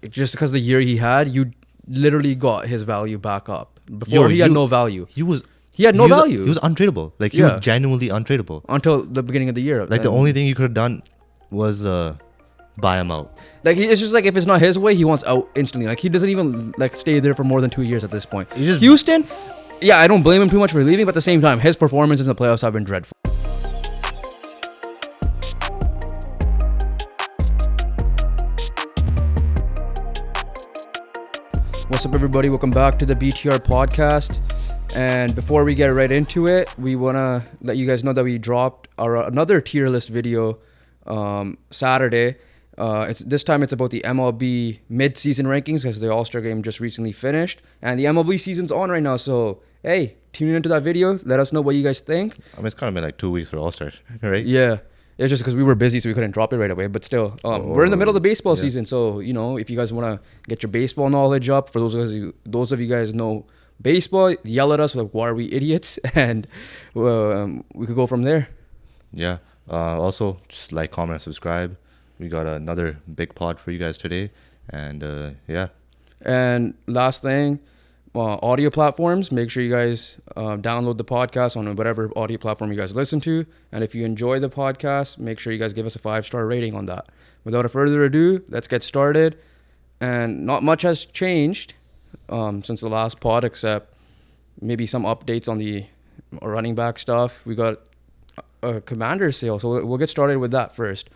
just because the year he had, you literally got his value back up. Before he had no value. He had no value. He was untradeable. Like he was genuinely untradeable until the beginning of the year. Like the only thing you could have done was buy him out. Like it's just like if it's not his way, he wants out instantly. Like he doesn't even like stay there for more than 2 years at this point. Houston, yeah, I don't blame him too much for leaving, but at the same time, his performances in the playoffs have been dreadful. What's up, everybody? Welcome back to the BTR podcast. And before we get right into it, we want to let you guys know that we dropped another tier list video Saturday. This time it's about the MLB mid-season rankings because the All-Star game just recently finished. And the MLB season's on right now. So, hey, tune into that video. Let us know what you guys think. I mean, it's kind of been like 2 weeks for All-Stars, right? Yeah. It's just because we were busy, so we couldn't drop it right away. But still, we're in the middle of the baseball season. So, you know, if you guys want to get your baseball knowledge up, for those of you guys know baseball, yell at us like, why are we idiots? And we could go from there. Yeah. Also, just like, comment, and subscribe. We got another big pod for you guys today. And yeah. And last thing, audio platforms. Make sure you guys download the podcast on whatever audio platform you guys listen to. And if you enjoy the podcast, make sure you guys give us a 5-star rating on that. Without further ado, let's get started. And not much has changed since the last pod, except maybe some updates on the running back stuff. We got a Commanders sale, so we'll get started with that first.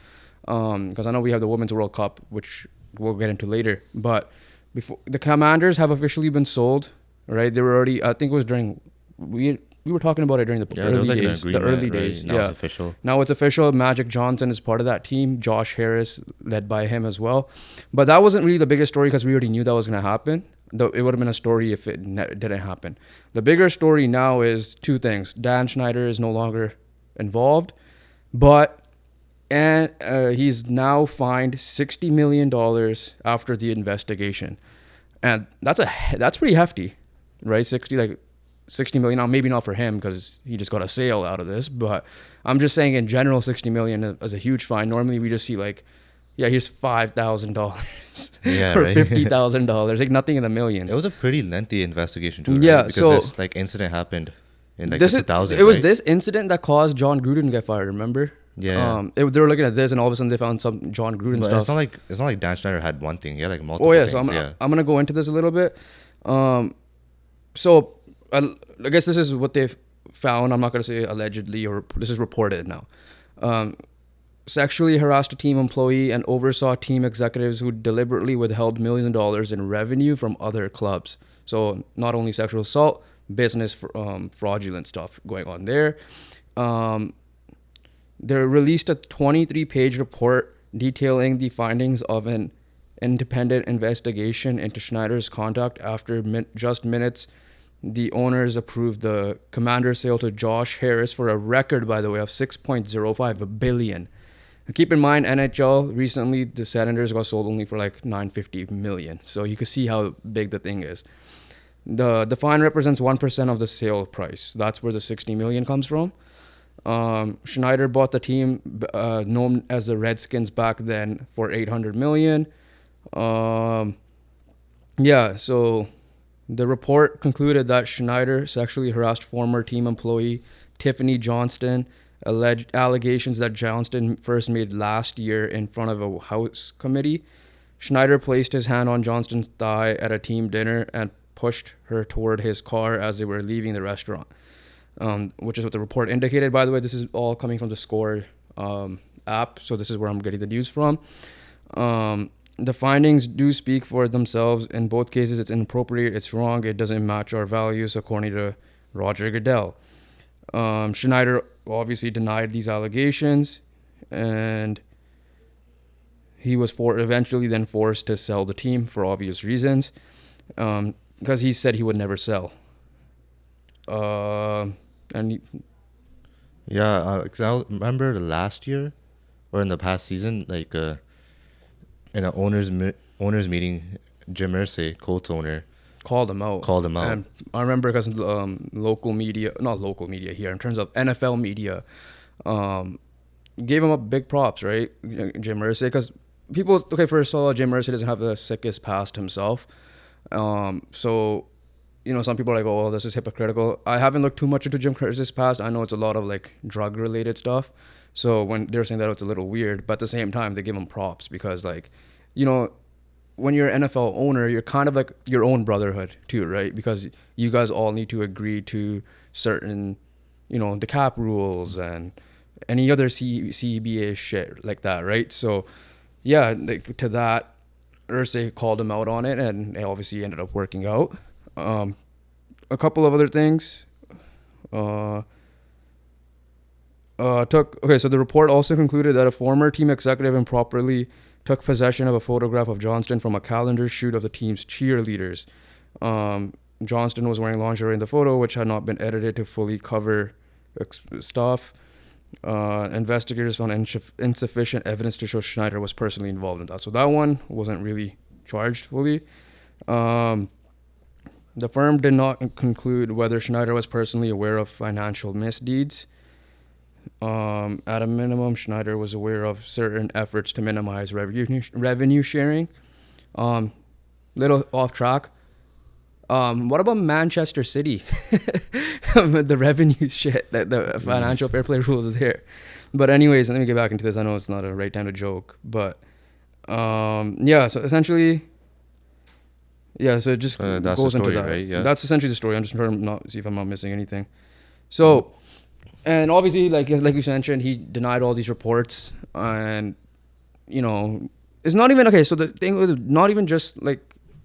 Because I know we have the Women's World Cup, which we'll get into later. But before the Commanders have officially been sold, right? They were already, I think it was during, we were talking about it during the early days. The early days. Now it's official. Now it's official. Magic Johnson is part of that team. Josh Harris, led by him as well. But that wasn't really the biggest story because we already knew that was going to happen. Though it would have been a story if it didn't happen. The bigger story now is two things. Dan Snyder is no longer involved, and he's now fined $60 million after the investigation. And that's pretty hefty, right? 60 million. Now, maybe not for him because he just got a sale out of this, but I'm just saying in general, 60 million is a huge fine. Normally we just see like, yeah, here's $5,000 or $50,000, like nothing in the millions. It was a pretty lengthy investigation too, right? Yeah, because this like incident happened in like 2000. It was this incident that caused John Gruden to get fired. Remember? Yeah. They were looking at this, and all of a sudden they found some John Gruden but stuff. It's not like Dan Snyder had one thing. He had like multiple. Oh yeah, things. So I'm gonna go into this a little bit. So I guess this is what they've found. I'm not gonna say allegedly, or this is reported now. Sexually harassed a team employee and oversaw team executives who deliberately withheld millions of dollars in revenue from other clubs. So not only sexual assault, business fraudulent stuff going on there. They released a 23-page report detailing the findings of an independent investigation into Schneider's conduct. After just minutes, the owners approved the Commanders sale to Josh Harris for a record, by the way, of $6.05 billion. And keep in mind, NHL recently, the Senators got sold only for like $950 million. So you can see how big the thing is. The fine represents 1% of the sale price. That's where the $60 million comes from. Schneider bought the team known as the Redskins back then for $800 million. So the report concluded that Schneider sexually harassed former team employee Tiffany Johnston. Alleged allegations that Johnston first made last year in front of a House committee. Schneider placed his hand on Johnston's thigh at a team dinner and pushed her toward his car as they were leaving the restaurant, which is what the report indicated. By the way, this is all coming from the Score app, so this is where I'm getting the news from. The findings do speak for themselves. In both cases, it's inappropriate, it's wrong, it doesn't match our values, according to Roger Goodell. Schneider obviously denied these allegations, and he was eventually then forced to sell the team for obvious reasons, because he said he would never sell. Because I remember the last year or in the past season, like in an owners meeting, Jim Irsay, Colts owner, called him out. And I remember because local media here, in terms of NFL media, gave him up big props, right? Jim Irsay, because people. Okay, first of all, Jim Irsay doesn't have the sickest past himself. So, some people are like, oh, well, this is hypocritical. I haven't looked too much into Jim Irsay's past. I know it's a lot of like drug related stuff. So when they're saying that, it's a little weird, but at the same time, they give him props because, like, when you're an NFL owner, you're kind of like your own brotherhood too, right? Because you guys all need to agree to certain, the cap rules and any other CBA shit like that, right? So, yeah, like, to that, Irsay called him out on it, and it obviously ended up working out. A couple of other things. So the report also concluded that a former team executive improperly took possession of a photograph of Johnston from a calendar shoot of the team's cheerleaders. Johnston was wearing lingerie in the photo, which had not been edited to fully cover stuff. Investigators found insufficient evidence to show Snyder was personally involved in that. So that one wasn't really charged fully. The firm did not conclude whether Snyder was personally aware of financial misdeeds. At a minimum, Snyder was aware of certain efforts to minimize revenue sharing. Little off track. What about Manchester City? The revenue shit, the financial fair play rules is here. But anyways, let me get back into this. I know it's not a right time to joke, but so essentially, so it just goes into that. Right? Yeah. That's essentially the story. I'm just trying to see if I'm not missing anything. So, and obviously, like you mentioned, he denied all these reports, and it's not even okay. So the thing was not even just like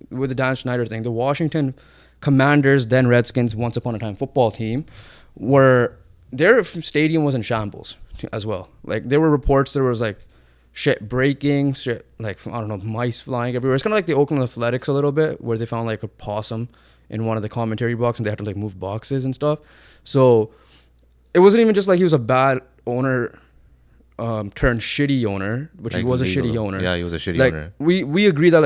with the Dan Snyder thing. The Washington Commanders, then Redskins, once upon a time football team, their stadium was in shambles as well. Like there were reports there was like shit breaking, shit like, I don't know, mice flying everywhere. It's kind of like the Oakland Athletics a little bit, where they found like a possum in one of the commentary boxes and they had to like move boxes and stuff. So it wasn't even just like he was a bad owner turned shitty owner, which like he was legal. A shitty owner. Yeah, he was a shitty owner. We agree that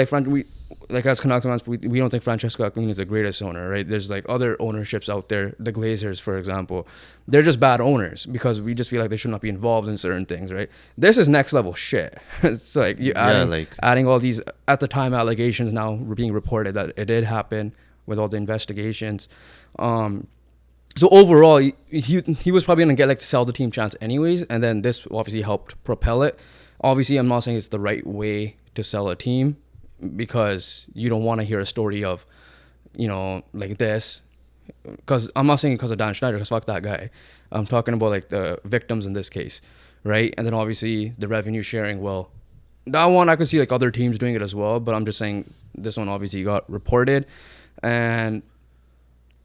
like as Canucks fans, we don't think Francesco Aquilini is the greatest owner, right? There's like other ownerships out there, the Glazers, for example. They're just bad owners because we just feel like they should not be involved in certain things, right? This is next level shit. It's like you adding all these at the time allegations now being reported that it did happen with all the investigations. So overall, he was probably gonna get like to sell the team chance anyways, and then this obviously helped propel it. Obviously, I'm not saying it's the right way to sell a team, because you don't want to hear a story of, like this. Because I'm not saying because of Dan Snyder, because fuck that guy. I'm talking about like the victims in this case, right? And then obviously the revenue sharing. Well, that one I could see like other teams doing it as well, but I'm just saying this one obviously got reported, and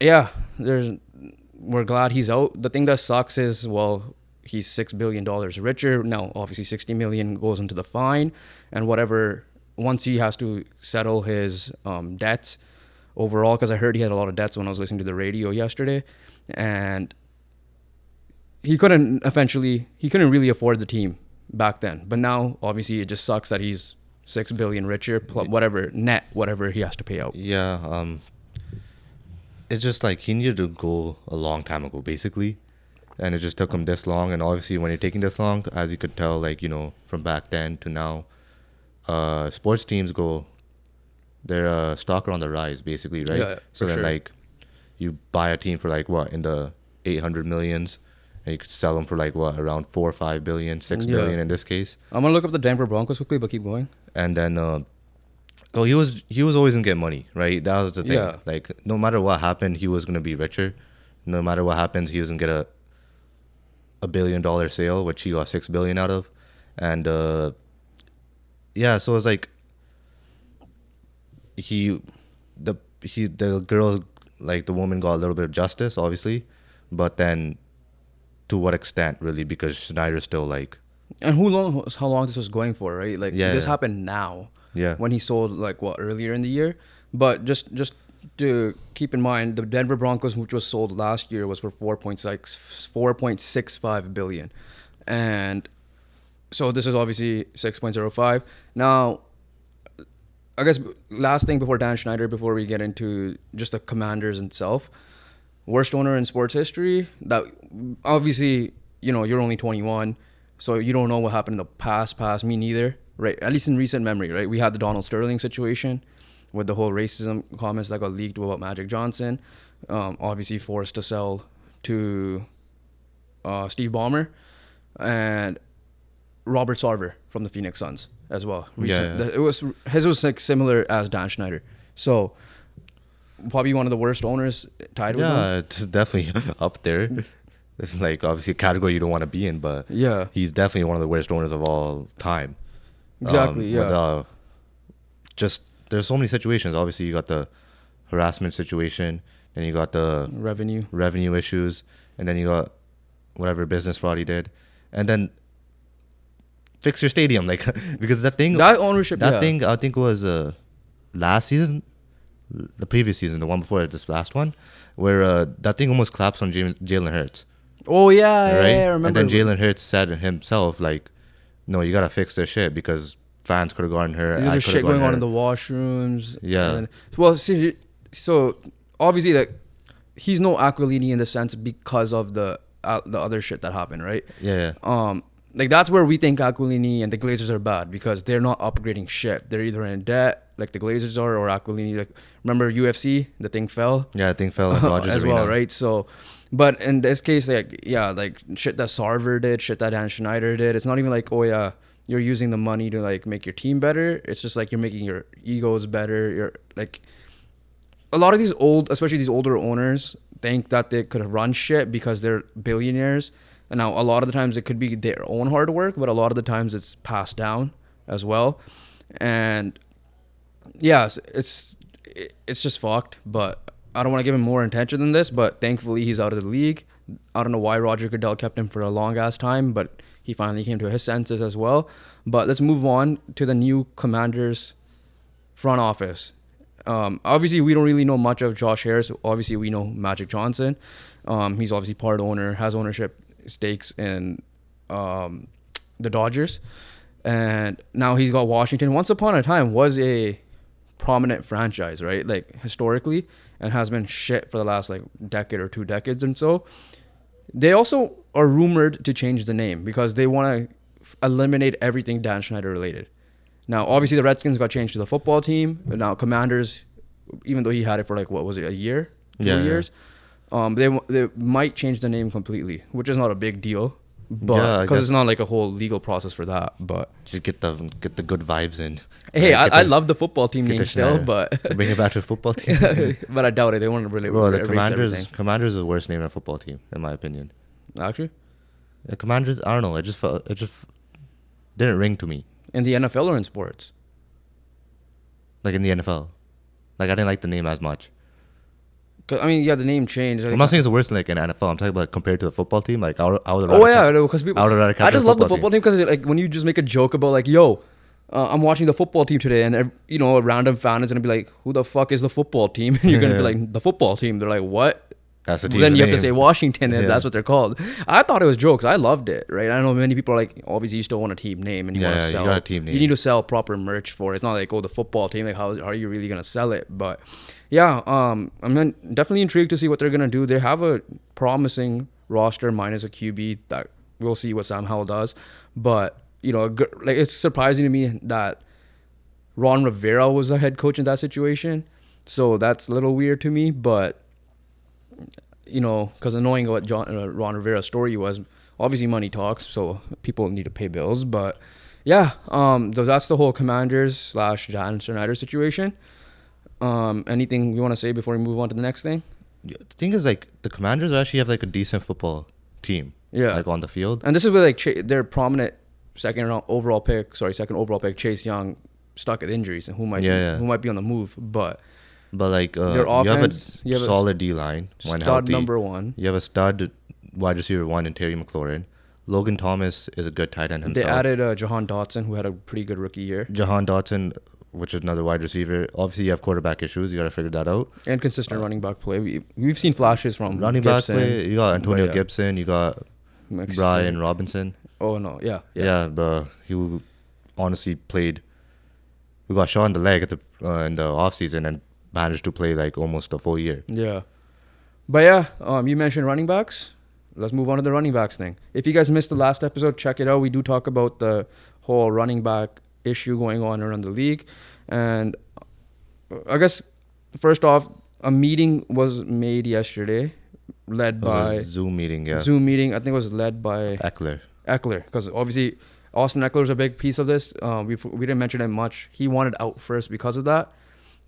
yeah, we're glad he's out. The thing that sucks is, well, he's $6 billion richer now. Obviously, $60 million goes into the fine, and whatever. Once he has to settle his debts overall, because I heard he had a lot of debts when I was listening to the radio yesterday, and he couldn't really afford the team back then. But now, obviously, it just sucks that he's $6 billion richer, whatever he has to pay out. Yeah, it's just like he needed to go a long time ago, basically, and it just took him this long. And obviously, when you're taking this long, as you could tell, like from back then to now. Sports teams their stock are on the rise, basically, right? Yeah, so then, sure. like, you buy a team for like what in the 800 millions, and you could sell them for like what around 4 or 5 billion, 6 billion in this case. I'm gonna look up the Denver Broncos quickly, but keep going. And then, he was always gonna get money, right? That was the thing. Yeah. Like, no matter what happened, he was gonna be richer. No matter what happens, he was gonna get a $1 billion sale, which he got $6 billion out of, and. Yeah, so it's like the girl, like the woman, got a little bit of justice, obviously, but then to what extent, really? Because Snyder's still like. And how long this was going for, right? Like this happened now. Yeah. When he sold like earlier in the year, but just to keep in mind, the Denver Broncos, which was sold last year, was for 4.65 billion, and. So this is obviously 6.05. Now, I guess last thing before Dan Snyder, before we get into just the Commanders itself, worst owner in sports history. That obviously, you're only 21, so you don't know what happened in the past. Me neither. right? At least in recent memory, right? We had the Donald Sterling situation with the whole racism comments that got leaked about Magic Johnson. Obviously forced to sell to Steve Ballmer and Robert Sarver from the Phoenix Suns as well. It was like similar as Dan Snyder. So probably one of the worst owners tied with him. Yeah, it's definitely up there. It's like obviously a category you don't want to be in, but Yeah, he's definitely one of the worst owners of all time. exactly. Just there's so many situations. Obviously, you got the harassment situation, then you got the revenue issues, and then you got whatever business fraud he did, and then fix your stadium, like because that ownership thing I think was last season, the previous season, the one before this last one, where that thing almost collapsed on Jalen Hurts. Oh yeah, right? Yeah, I remember. And then Jalen Hurts said himself, like, no, you gotta fix this shit because fans could have gotten hurt. There's shit going on in the washrooms. Yeah. Then, well, see, so obviously, like, he's no Aquilini in the sense because of the other shit that happened, right? Yeah. Like, that's where we think Aquilini and the Glazers are bad because they're not upgrading shit. They're either in debt, like the Glazers are, or Aquilini. Like, remember UFC? The thing fell. Yeah, the thing fell in Rogers as Arena. well, right? So, but in this case, like, yeah, like shit that Sarver did, shit that Dan Snyder did. It's not even like, oh yeah, you're using the money to like make your team better. It's just like you're making your egos better. You're like, a lot of these especially these older owners think that they could run shit because they're billionaires. And now a lot of the times it could be their own hard work, but a lot of the times it's passed down as well. And yeah, it's just fucked. But I don't want to give him more attention than this. But thankfully he's out of the league. I don't know why Roger Goodell kept him for a long ass time, but he finally came to his senses as well. But let's move on to the new Commanders front office. Obviously, we don't really know much of Josh Harris. Obviously, we know Magic Johnson. He's obviously part owner, has ownership stakes in the Dodgers. And now he's got Washington. Once upon a time was a prominent franchise, right? Like, historically, and has been shit for the last, like, decade or 2 decades and so. They also are rumored to change the name because they want to eliminate everything Dan Snyder related. Now, obviously, the Redskins got changed to the football team. But now, Commanders, even though he had it for, like, what was it, a year? 2 years? They might change the name completely, which is not a big deal. But because it's not like a whole legal process for that. But just get the good vibes in. Hey, I love the football team name still, but bring it back to the football team. But I doubt it. They want to really. Bro, the Commanders are the worst name in a football team, in my opinion. Actually, the Commanders, I don't know. It just didn't ring to me. In the NFL or in sports? Like in the NFL, like I didn't like the name as much. I mean, yeah, the name changed. I'm not saying it's the worst like in NFL. I'm talking about compared to the football team. Like, I would because people. I just love the football team because like when you just make a joke about like, yo, I'm watching the football team today, and a random fan is gonna be like, who the fuck is the football team? And you're gonna be like, the football team. They're like, what? That's the team. Then you have to say Washington, and that's what they're called. I thought it was jokes. I loved it, right? I know many people are like, obviously you still want a team name, and you want to sell. You got a team name. You need to sell proper merch for it. It's not like, oh, the football team. Like, how are you really gonna sell it? But yeah, I'm definitely intrigued to see what they're gonna do. They have a promising roster minus a QB that we'll see what Sam Howell does. But like it's surprising to me that Ron Rivera was the head coach in that situation. So that's a little weird to me, but. Because knowing what Ron Rivera's story was, obviously money talks, so people need to pay bills. But yeah, that's the whole Commanders / Dan Snyder situation. Anything you want to say before we move on to the next thing? The thing is, like, the Commanders actually have like a decent football team. Yeah, like on the field. And this is where like their prominent second overall pick Chase Young stuck with injuries and who might be on the move, but like their offense, you have a solid D line, one healthy. Number one. You have a stud wide receiver 1 in Terry McLaurin. Logan Thomas is a good tight end himself. They added Jahan Dotson, who had a pretty good rookie year. Jahan Dotson, which is another wide receiver. Obviously, you have quarterback issues. You got to figure that out. And consistent running back play. We've seen flashes from running Gibson, back play. You got Antonio Gibson. You got Brian Robinson. Oh no, yeah. But he honestly played. We got shot in the leg in the offseason and managed to play like almost a full year. Yeah. But yeah, you mentioned running backs. Let's move on to the running backs thing. If you guys missed the last episode, check it out. We do talk about the whole running back issue going on around the league. And I guess first off, a meeting was made yesterday, led It was by a Zoom meeting, yeah. Zoom meeting. I think it was led by Eckler. because obviously Austin Eckler is a big piece of this. We didn't mention it much. He wanted out first because of that,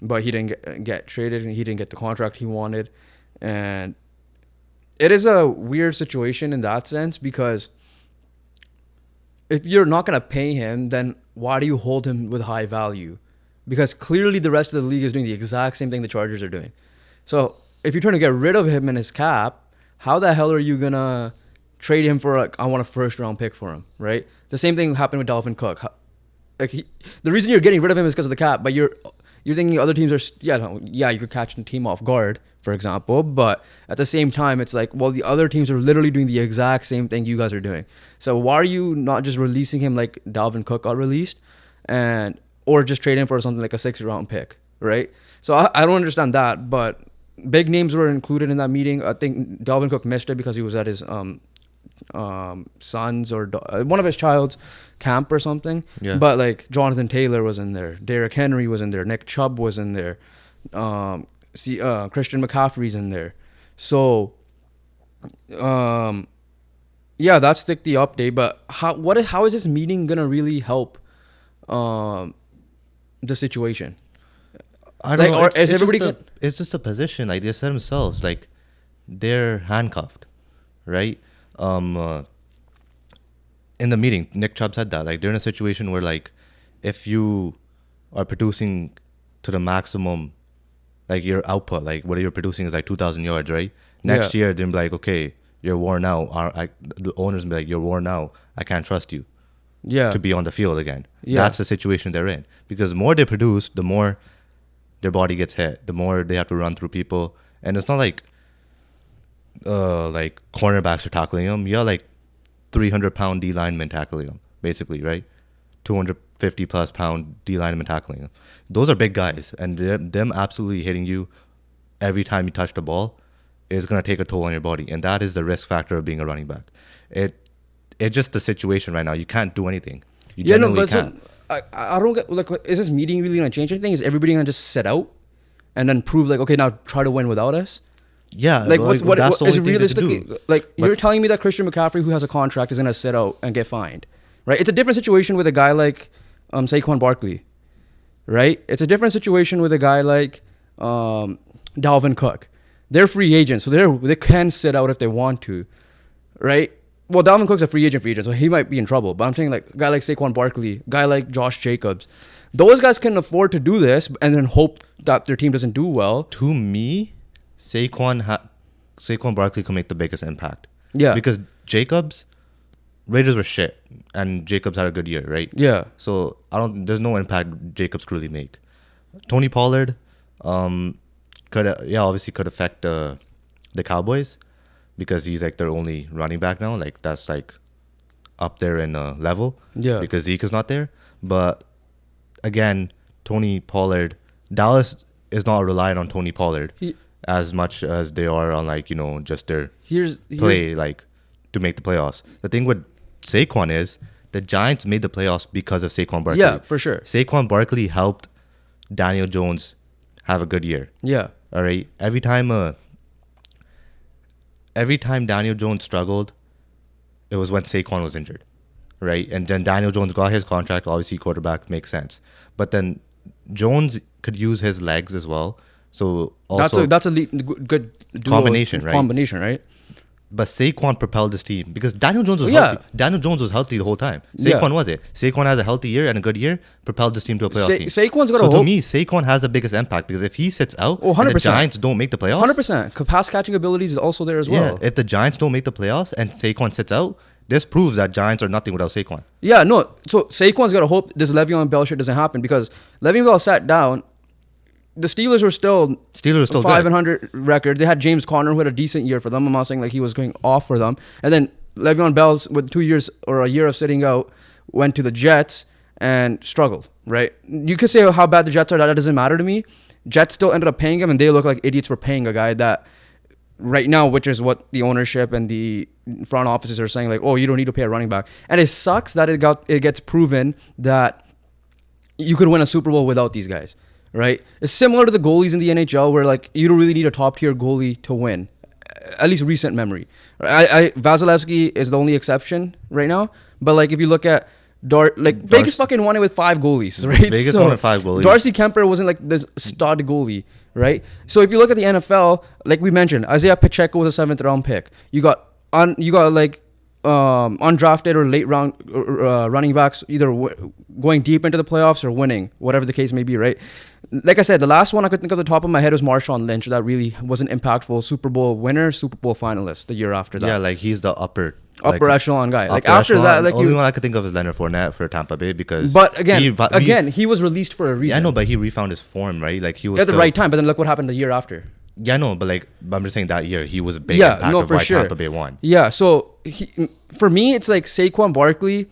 but he didn't get traded and he didn't get the contract he wanted. And it is a weird situation in that sense because if you're not going to pay him, then why do you hold him with high value? Because clearly the rest of the league is doing the exact same thing the Chargers are doing. So if you're trying to get rid of him and his cap, how the hell are you going to trade him for, like, I want a first-round pick for him, right? The same thing happened with Dalvin Cook. The reason you're getting rid of him is because of the cap, but you're thinking other teams are, you could catch the team off guard, for example, but at the same time, it's like, well, the other teams are literally doing the exact same thing you guys are doing. So why are you not just releasing him like Dalvin Cook got released, or just trade him for something like a 6th-round pick, right? So I don't understand that, but big names were included in that meeting. I think Dalvin Cook missed it because he was at his son's or one of his child's camp or something. Yeah. But like Jonathan Taylor was in there, Derrick Henry was in there, Nick Chubb was in there, Christian McCaffrey's in there. So that's the update. But how is this meeting gonna really help the situation? I don't know. Or It's just a position. Like they said themselves, like they're handcuffed, right? In the meeting, Nick Chubb said that, like, they're in a situation where, like, if you are producing to the maximum, like, your output, like, what you're producing is like 2,000 yards, right? Next year, they'll be like, okay, you're worn out. The owners will be like, you're worn out. I can't trust you to be on the field again. Yeah. That's the situation they're in. Because the more they produce, the more their body gets hit, the more they have to run through people. And it's not like cornerbacks are tackling him. You got like 300-pound D linemen tackling him, basically, right? 250+ pound D linemen tackling him. Those are big guys, and them absolutely hitting you every time you touch the ball is gonna take a toll on your body, and that is the risk factor of being a running back. It's just the situation right now. You can't do anything. You genuinely can't. So, I don't get, like, is this meeting really gonna change anything? Is everybody gonna just sit out and then prove like, okay, now try to win without us? Yeah, like what is realistically like? You're telling me that Christian McCaffrey, who has a contract, is gonna sit out and get fined, right? It's a different situation with a guy like Saquon Barkley, right? It's a different situation with a guy like Dalvin Cook. They're free agents, so they can sit out if they want to, right? Well, Dalvin Cook's a free agent, so he might be in trouble. But I'm saying like a guy like Saquon Barkley, guy like Josh Jacobs, those guys can afford to do this and then hope that their team doesn't do well. To me, Saquon Barkley can make the biggest impact. Yeah. Because Jacobs, Raiders were shit, and Jacobs had a good year, right? Yeah. So there's no impact Jacobs could really make. Tony Pollard, could affect the Cowboys because he's like their only running back now. Like that's like up there in level. Yeah. Because Zeke is not there. But again, Tony Pollard, Dallas is not reliant on Tony Pollard as much as they are on like, just their play like to make the playoffs. The thing with Saquon is the Giants made the playoffs because of Saquon Barkley. Yeah, for sure. Saquon Barkley helped Daniel Jones have a good year. Yeah. All right. Every time Daniel Jones struggled, it was when Saquon was injured, right? And then Daniel Jones got his contract. Obviously, quarterback makes sense, but then Jones could use his legs as well. So also that's a good combination, right? Combination, right? But Saquon propelled this team because Daniel Jones was healthy. Daniel Jones was healthy the whole time. Saquon wasn't. Saquon has a healthy year and a good year, propelled this team to a playoff team. Saquon's got so to me, Saquon has the biggest impact because if he sits out and the Giants don't make the playoffs... 100%. Pass catching abilities is also there as well. Yeah, if the Giants don't make the playoffs and Saquon sits out, this proves that Giants are nothing without Saquon. Yeah, no. So Saquon's got to hope this Le'Veon Bell shit doesn't happen because Le'Veon Bell sat down. The Steelers were still 500 record. They had James Conner who had a decent year for them. I'm not saying like he was going off for them. And then Le'Veon Bell's with 2 years or a year of sitting out went to the Jets and struggled, right? You could say how bad the Jets are. That doesn't matter to me. Jets still ended up paying him, and they look like idiots for paying a guy that right now, which is what the ownership and the front offices are saying, like, oh, you don't need to pay a running back. And it sucks that it gets proven that you could win a Super Bowl without these guys, right? It's similar to the goalies in the NHL where like you don't really need a top tier goalie to win, at least recent memory. Vasilevsky is the only exception right now, but like if you look at Vegas fucking won it with 5 goalies, right? Vegas won with 5 goalies. Darcy Kemper wasn't like this stud goalie, right? So if you look at the NFL, like we mentioned, Isaiah Pacheco was a 7th round pick. You got undrafted or late round running backs either going deep into the playoffs or winning, whatever the case may be, right? Like I said, the last one I could think of the top of my head was Marshawn Lynch. That really wasn't impactful. Super Bowl winner, Super Bowl finalist the year after that. Yeah, like he's the upper echelon guy. Like after echelon. that, like only one I could think of is Leonard Fournette for Tampa Bay because. But again, he was released for a reason. Yeah, I know, but he refound his form, right? Like he was at the right time. But then look what happened the year after. Yeah, I know, but I'm just saying that year he was a big impact of why Tampa Bay won. Yeah, so for me, it's like Saquon Barkley.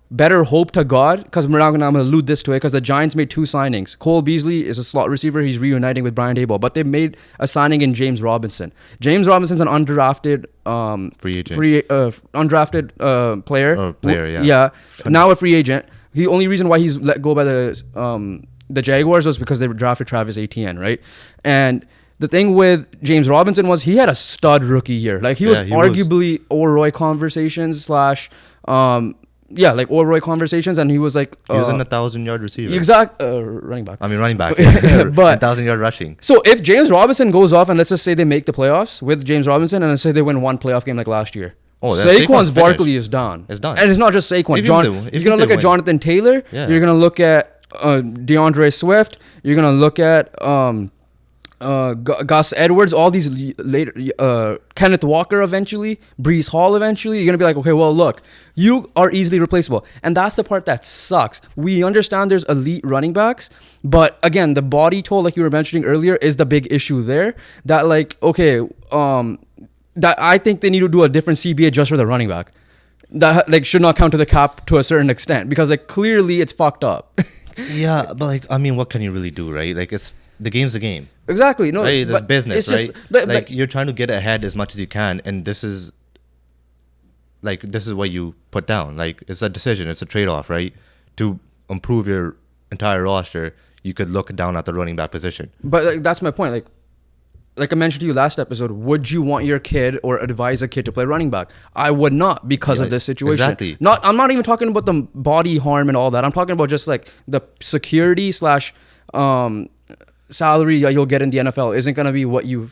Better hope to God, because I'm going to allude this to it, because the Giants made 2 signings. Cole Beasley is a slot receiver. He's reuniting with Brian Daboll. But they made a signing in James Robinson. James Robinson's an undrafted free agent. Undrafted player. Yeah. Yeah. Now a free agent. The only reason why he's let go by the Jaguars was because they drafted Travis Etienne, right? And the thing with James Robinson was he had a stud rookie year. Like he was arguably O'Roy conversations / like O'Roy conversations, and he was like he was in 1,000-yard receiver. Running back. I mean running back. But 1,000-yard rushing. So if James Robinson goes off, and let's just say they make the playoffs with James Robinson, and let's say they win 1 playoff game like last year. Saquon's Barkley is done. It's done. And it's not just Saquon. You're gonna look at Jonathan Taylor. Yeah. You're gonna look at DeAndre Swift. You're gonna look at Gus Edwards, all these later, Kenneth Walker eventually, Breece Hall eventually. You're going to be like, okay, well, look, you are easily replaceable. And that's the part that sucks. We understand there's elite running backs, but again, the body toll, like you were mentioning earlier, is the big issue there. That like, okay, that I think they need to do a different CBA just for the running back. That like should not count to the cap to a certain extent, because like clearly it's fucked up. Yeah, but like, I mean, what can you really do, right? Like the game's the game. Exactly. No, right? It's business, it's right? Just, like you're trying to get ahead as much as you can, and this is what you put down. Like it's a decision, it's a trade-off, right? To improve your entire roster, you could look down at the running back position. But like, that's my point. Like I mentioned to you last episode, would you want your kid or advise a kid to play running back? I would not, because of this situation. Exactly. I'm not even talking about the body harm and all that. I'm talking about just like the security / salary that you'll get in the NFL isn't going to be what you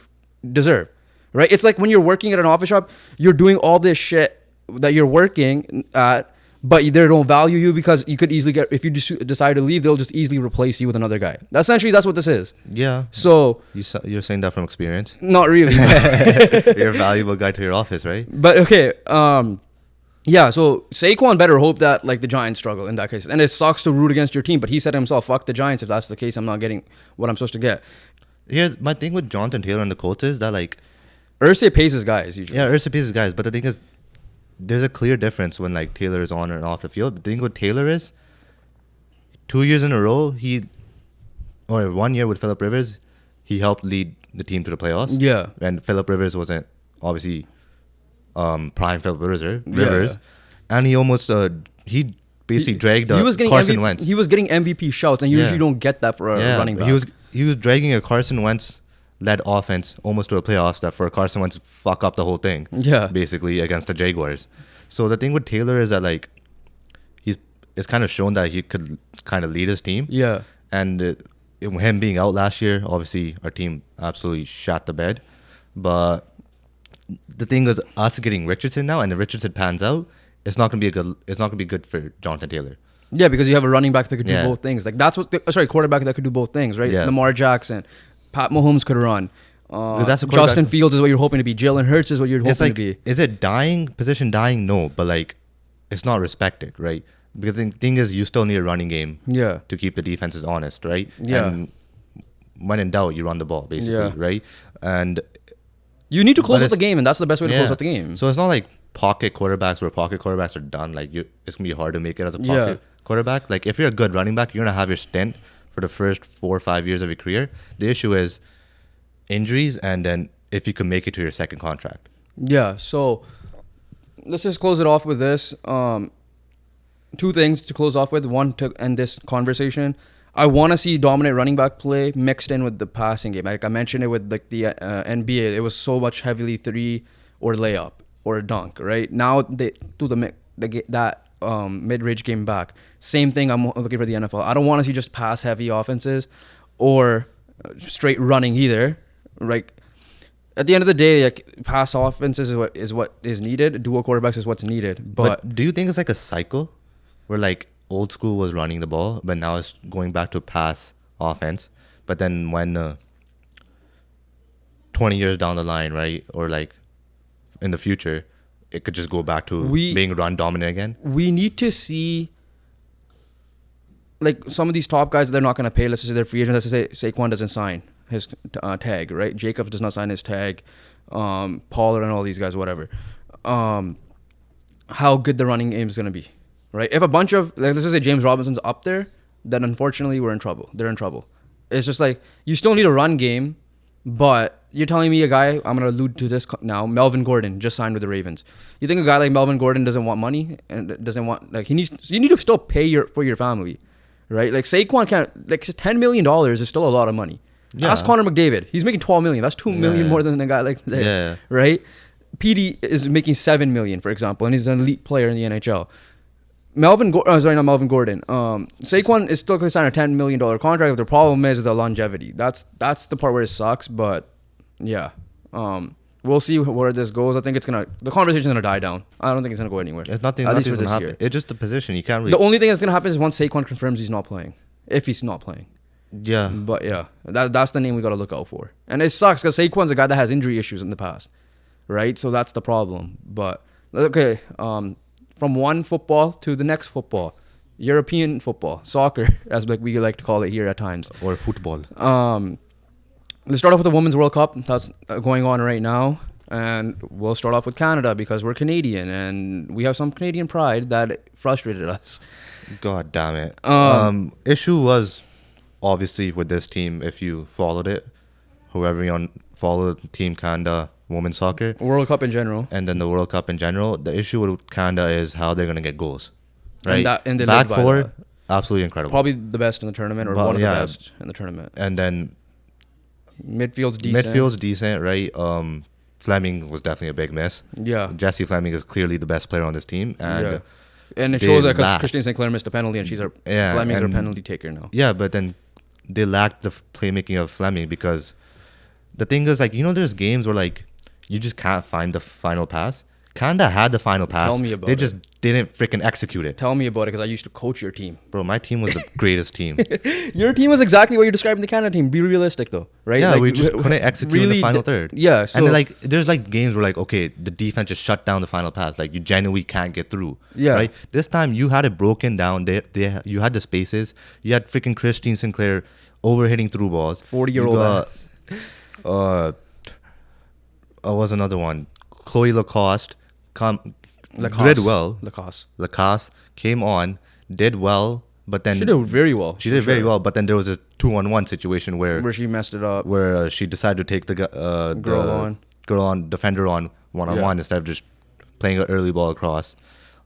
deserve, right? It's like when you're working at an office shop, you're doing all this shit that you're working at, but they don't value you because you could easily get, if you just decide to leave, they'll just easily replace you with another guy. Essentially, that's what this is. Yeah. So you're saying that from experience? Not really. You're a valuable guy to your office, right? But okay, yeah, so Saquon better hope that like the Giants struggle in that case. And it sucks to root against your team, but he said himself, fuck the Giants. If that's the case, I'm not getting what I'm supposed to get. Here's my thing with Jonathan Taylor and the Colts is that like Irsay pays his guys usually. Yeah, Irsay pays his guys, but the thing is there's a clear difference when like Taylor is on and off the field. The thing with Taylor is 2 years in a row, 1 year with Phillip Rivers, he helped lead the team to the playoffs. Yeah. And Phillip Rivers wasn't obviously prime Phillip Rivers, and he almost he basically dragged Carson Wentz. He was getting MVP shouts, and you usually don't get that for a running back. He was dragging a Carson Wentz led offense almost to a playoffs that for Carson Wentz fuck up the whole thing. Yeah, basically against the Jaguars. So the thing with Taylor is that like it's kind of shown that he could kind of lead his team. Yeah, and him being out last year, obviously our team absolutely shot the bed, but the thing is, us getting Richardson now, and if Richardson pans out, it's not gonna be good for Jonathan Taylor. Yeah, because you have a running back that could do both things. Like that's what quarterback that could do both things, right? Yeah. Lamar Jackson, Pat Mahomes could run. Justin Fields is what you're hoping to be. Jalen Hurts is what you're hoping to be. Is it position dying? No, but like it's not respected, right? Because the thing is, you still need a running game. Yeah. To keep the defenses honest, right? Yeah. And when in doubt, you run the ball, basically, right? And you need to close out the game, and that's the best way to close out the game. So it's not like pocket quarterbacks where pocket quarterbacks are done. Like it's gonna be hard to make it as a pocket quarterback. Like if you're a good running back, you're gonna have your stint for the first 4 or 5 years of your career. The issue is injuries, and then if you can make it to your second contract. Yeah. So let's just close it off with this. two things to close off with. One, to end this conversation, I want to see dominant running back play mixed in with the passing game. Like I mentioned it with like the NBA, it was so much heavily three or layup or dunk. Right now they do that mid-range game back. Same thing. I'm looking for the NFL. I don't want to see just pass-heavy offenses or straight running either. Right. At the end of the day, like pass offenses is what is needed. Dual quarterbacks is what's needed. But do you think it's like a cycle where like old school was running the ball, but now it's going back to pass offense? But then when 20 years down the line, right, or like in the future, it could just go back to being run dominant again? We need to see like some of these top guys they're not going to pay. Let's just say they're free agents. Let's just say Saquon doesn't sign his tag, right? Jacobs does not sign his tag. Pollard and all these guys, whatever. How good the running game is going to be, right? If a bunch of, like, let's just say James Robinson's up there, then unfortunately we're in trouble. They're in trouble. It's just like, you still need a run game, but you're telling me a guy, I'm going to allude to this now, Melvin Gordon just signed with the Ravens. You think a guy like Melvin Gordon doesn't want money and doesn't want, like, you need to still pay for your family, right? Like Saquon can't, like $10 million is still a lot of money. Yeah. Ask Connor McDavid. He's making $12 million. That's $2 million more than a guy like that, right? PD is making $7 million, for example, and he's an elite player in the NHL. Not Melvin Gordon. Saquon is still going to sign a $10 million contract, but the problem is the longevity. That's the part where it sucks, but yeah. We'll see where this goes. I think the conversation's going to die down. I don't think it's going to go anywhere. It's nothing's going to happen. Year. It's just the position. You can't really... The only thing that's going to happen is once Saquon confirms he's not playing. If he's not playing. Yeah. But yeah, that's the name we got to look out for. And it sucks because Saquon's a guy that has injury issues in the past, right? So that's the problem. But okay, from one football to the next football, European football, soccer, as like we like to call it here at times. Or football. Let's start off with the Women's World Cup that's going on right now. And we'll start off with Canada because we're Canadian and we have some Canadian pride that frustrated us. God damn it. Issue was... Obviously, with this team, if you followed it, whoever you followed Team Canada women's soccer, World Cup in general, and then the World Cup in general, the issue with Canada is how they're gonna get goals. Right, and they back four, absolutely incredible. Probably the best in the tournament, or one of the best in the tournament. And then midfield's decent, right? Fleming was definitely a big miss. Yeah, Jessie Fleming is clearly the best player on this team, and and it shows that because Christine St. Clair missed a penalty, and Fleming's our penalty taker now. Yeah, but then they lacked the playmaking of Fleming because the thing is, like, there's games where, like, you just can't find the final pass. Canada had the final pass. Tell me about it. They just didn't freaking execute it. Tell me about it because I used to coach your team. Bro, my team was the greatest team. Your team was exactly what you're describing the Canada team. Be realistic, though, right? Yeah, like, we just couldn't execute in the final third. Yeah. So, and like, there's like games where, like, okay, the defense just shut down the final pass. Like, you genuinely can't get through. Yeah. Right? This time, you had it broken down. You had the spaces. You had freaking Christine Sinclair overhitting through balls. 40-year-old. Was another one. Chloe Lacoste. Did well. Lacoste came on, did well, but then she did very well. She did very well, but then there was a 2-on-1 situation where she messed it up. Where she decided to take the defender on 1-on-1 instead of just playing an early ball across.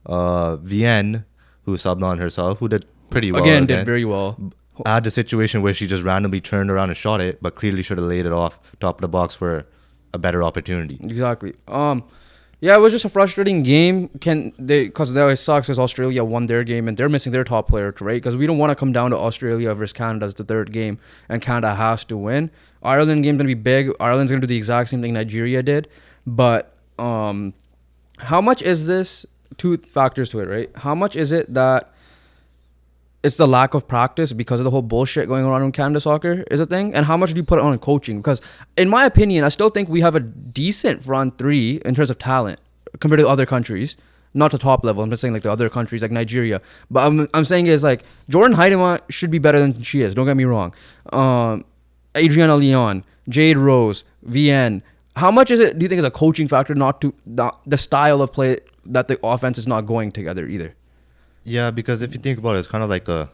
Vienne, who subbed on herself, who did pretty well. Again, did very well. Had the situation where she just randomly turned around and shot it, but clearly should have laid it off top of the box for a better opportunity. Exactly. Yeah, it was just a frustrating game. Because that always sucks because Australia won their game and they're missing their top player, right? Because we don't want to come down to Australia versus Canada as the third game and Canada has to win. Ireland game's going to be big. Ireland's going to do the exact same thing Nigeria did. But how much is this? Two factors to it, right? How much is it that it's the lack of practice because of the whole bullshit going on in Canada soccer is a thing? And how much do you put on coaching? Because in my opinion, I still think we have a decent front three in terms of talent compared to other countries. Not the top level. I'm just saying like the other countries like Nigeria. But I'm saying is like Jordan Heidema should be better than she is. Don't get me wrong. Adriana Leon, Jade Rose, Vienne. How much is it, do you think is a coaching factor not the style of play that the offense is not going together either? Yeah, because if you think about it, it's kind of like a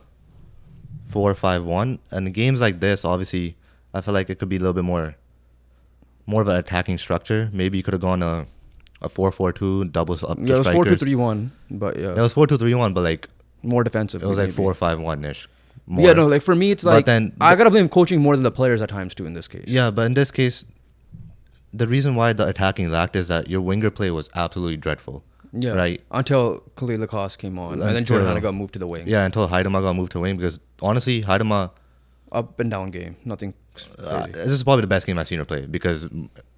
4-5-1. And games like this, obviously, I feel like it could be a little bit more of an attacking structure. Maybe you could have gone a 4-4-2, doubles up. Yeah, it was 4-2-3-1, but yeah. It was 4-2-3-1, but like More defensive. It was like 4-5-1 ish. Yeah, no, like for me, it's like then I gotta blame coaching more than the players at times too in this case. Yeah, but in this case, the reason why the attacking lacked is that your winger play was absolutely dreadful. Yeah. Right. Until Khalil Lacoste came on, and then Jordan Hanna got moved to the wing. Yeah, until Haidama got moved to wing, because honestly, Haidama, Up and down game, nothing. this is probably the best game I've seen her play, because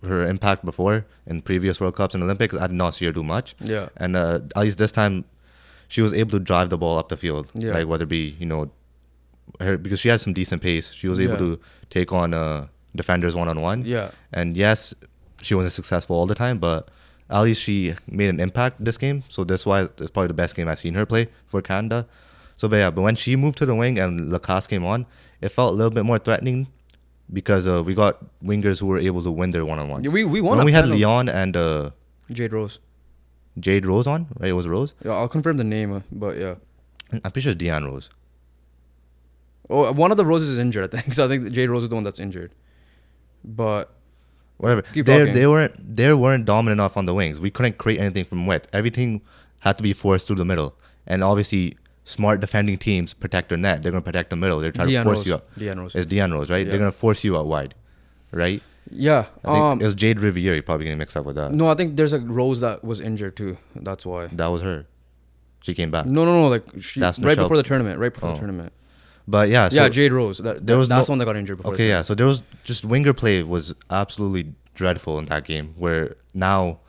her impact before in previous World Cups and Olympics, I did not see her do much. Yeah. And at least this time, she was able to drive the ball up the field. Yeah. Like whether it be, her, because she has some decent pace. She was able to take on defenders one-on-one. Yeah. And yes, she wasn't successful all the time, but at least she made an impact this game. So that's why it's probably the best game I've seen her play for Canada. So, but when she moved to the wing and Lacoste came on, it felt a little bit more threatening, because we got wingers who were able to win their one-on-ones. Yeah, we won. When we had Leon and Jade Rose. Jade Rose on, right? It was Rose? Yeah, I'll confirm the name, but yeah. I'm pretty sure it's Deanne Rose. Oh, one of the Roses is injured, I think. So I think Jade Rose is the one that's injured. But whatever. They weren't dominant enough on the wings. We couldn't create anything from width. Everything had to be forced through the middle. And obviously, smart defending teams protect their net. They're going to protect the middle. They're trying to force you up. Deanne Rose. It's Deanne Rose, right? Yeah. They're going to force you out wide, right? Yeah. I think it was Jade Riviere. You're probably going to mix up with that. No, I think there's a Rose that was injured too. That's why. That was her. She came back. No. Like That's right Michelle. before the tournament. Right before the tournament. But yeah. So yeah, Jade Rose. That's the one that got injured before. Okay, yeah. So there was just winger play was absolutely dreadful in that game, where now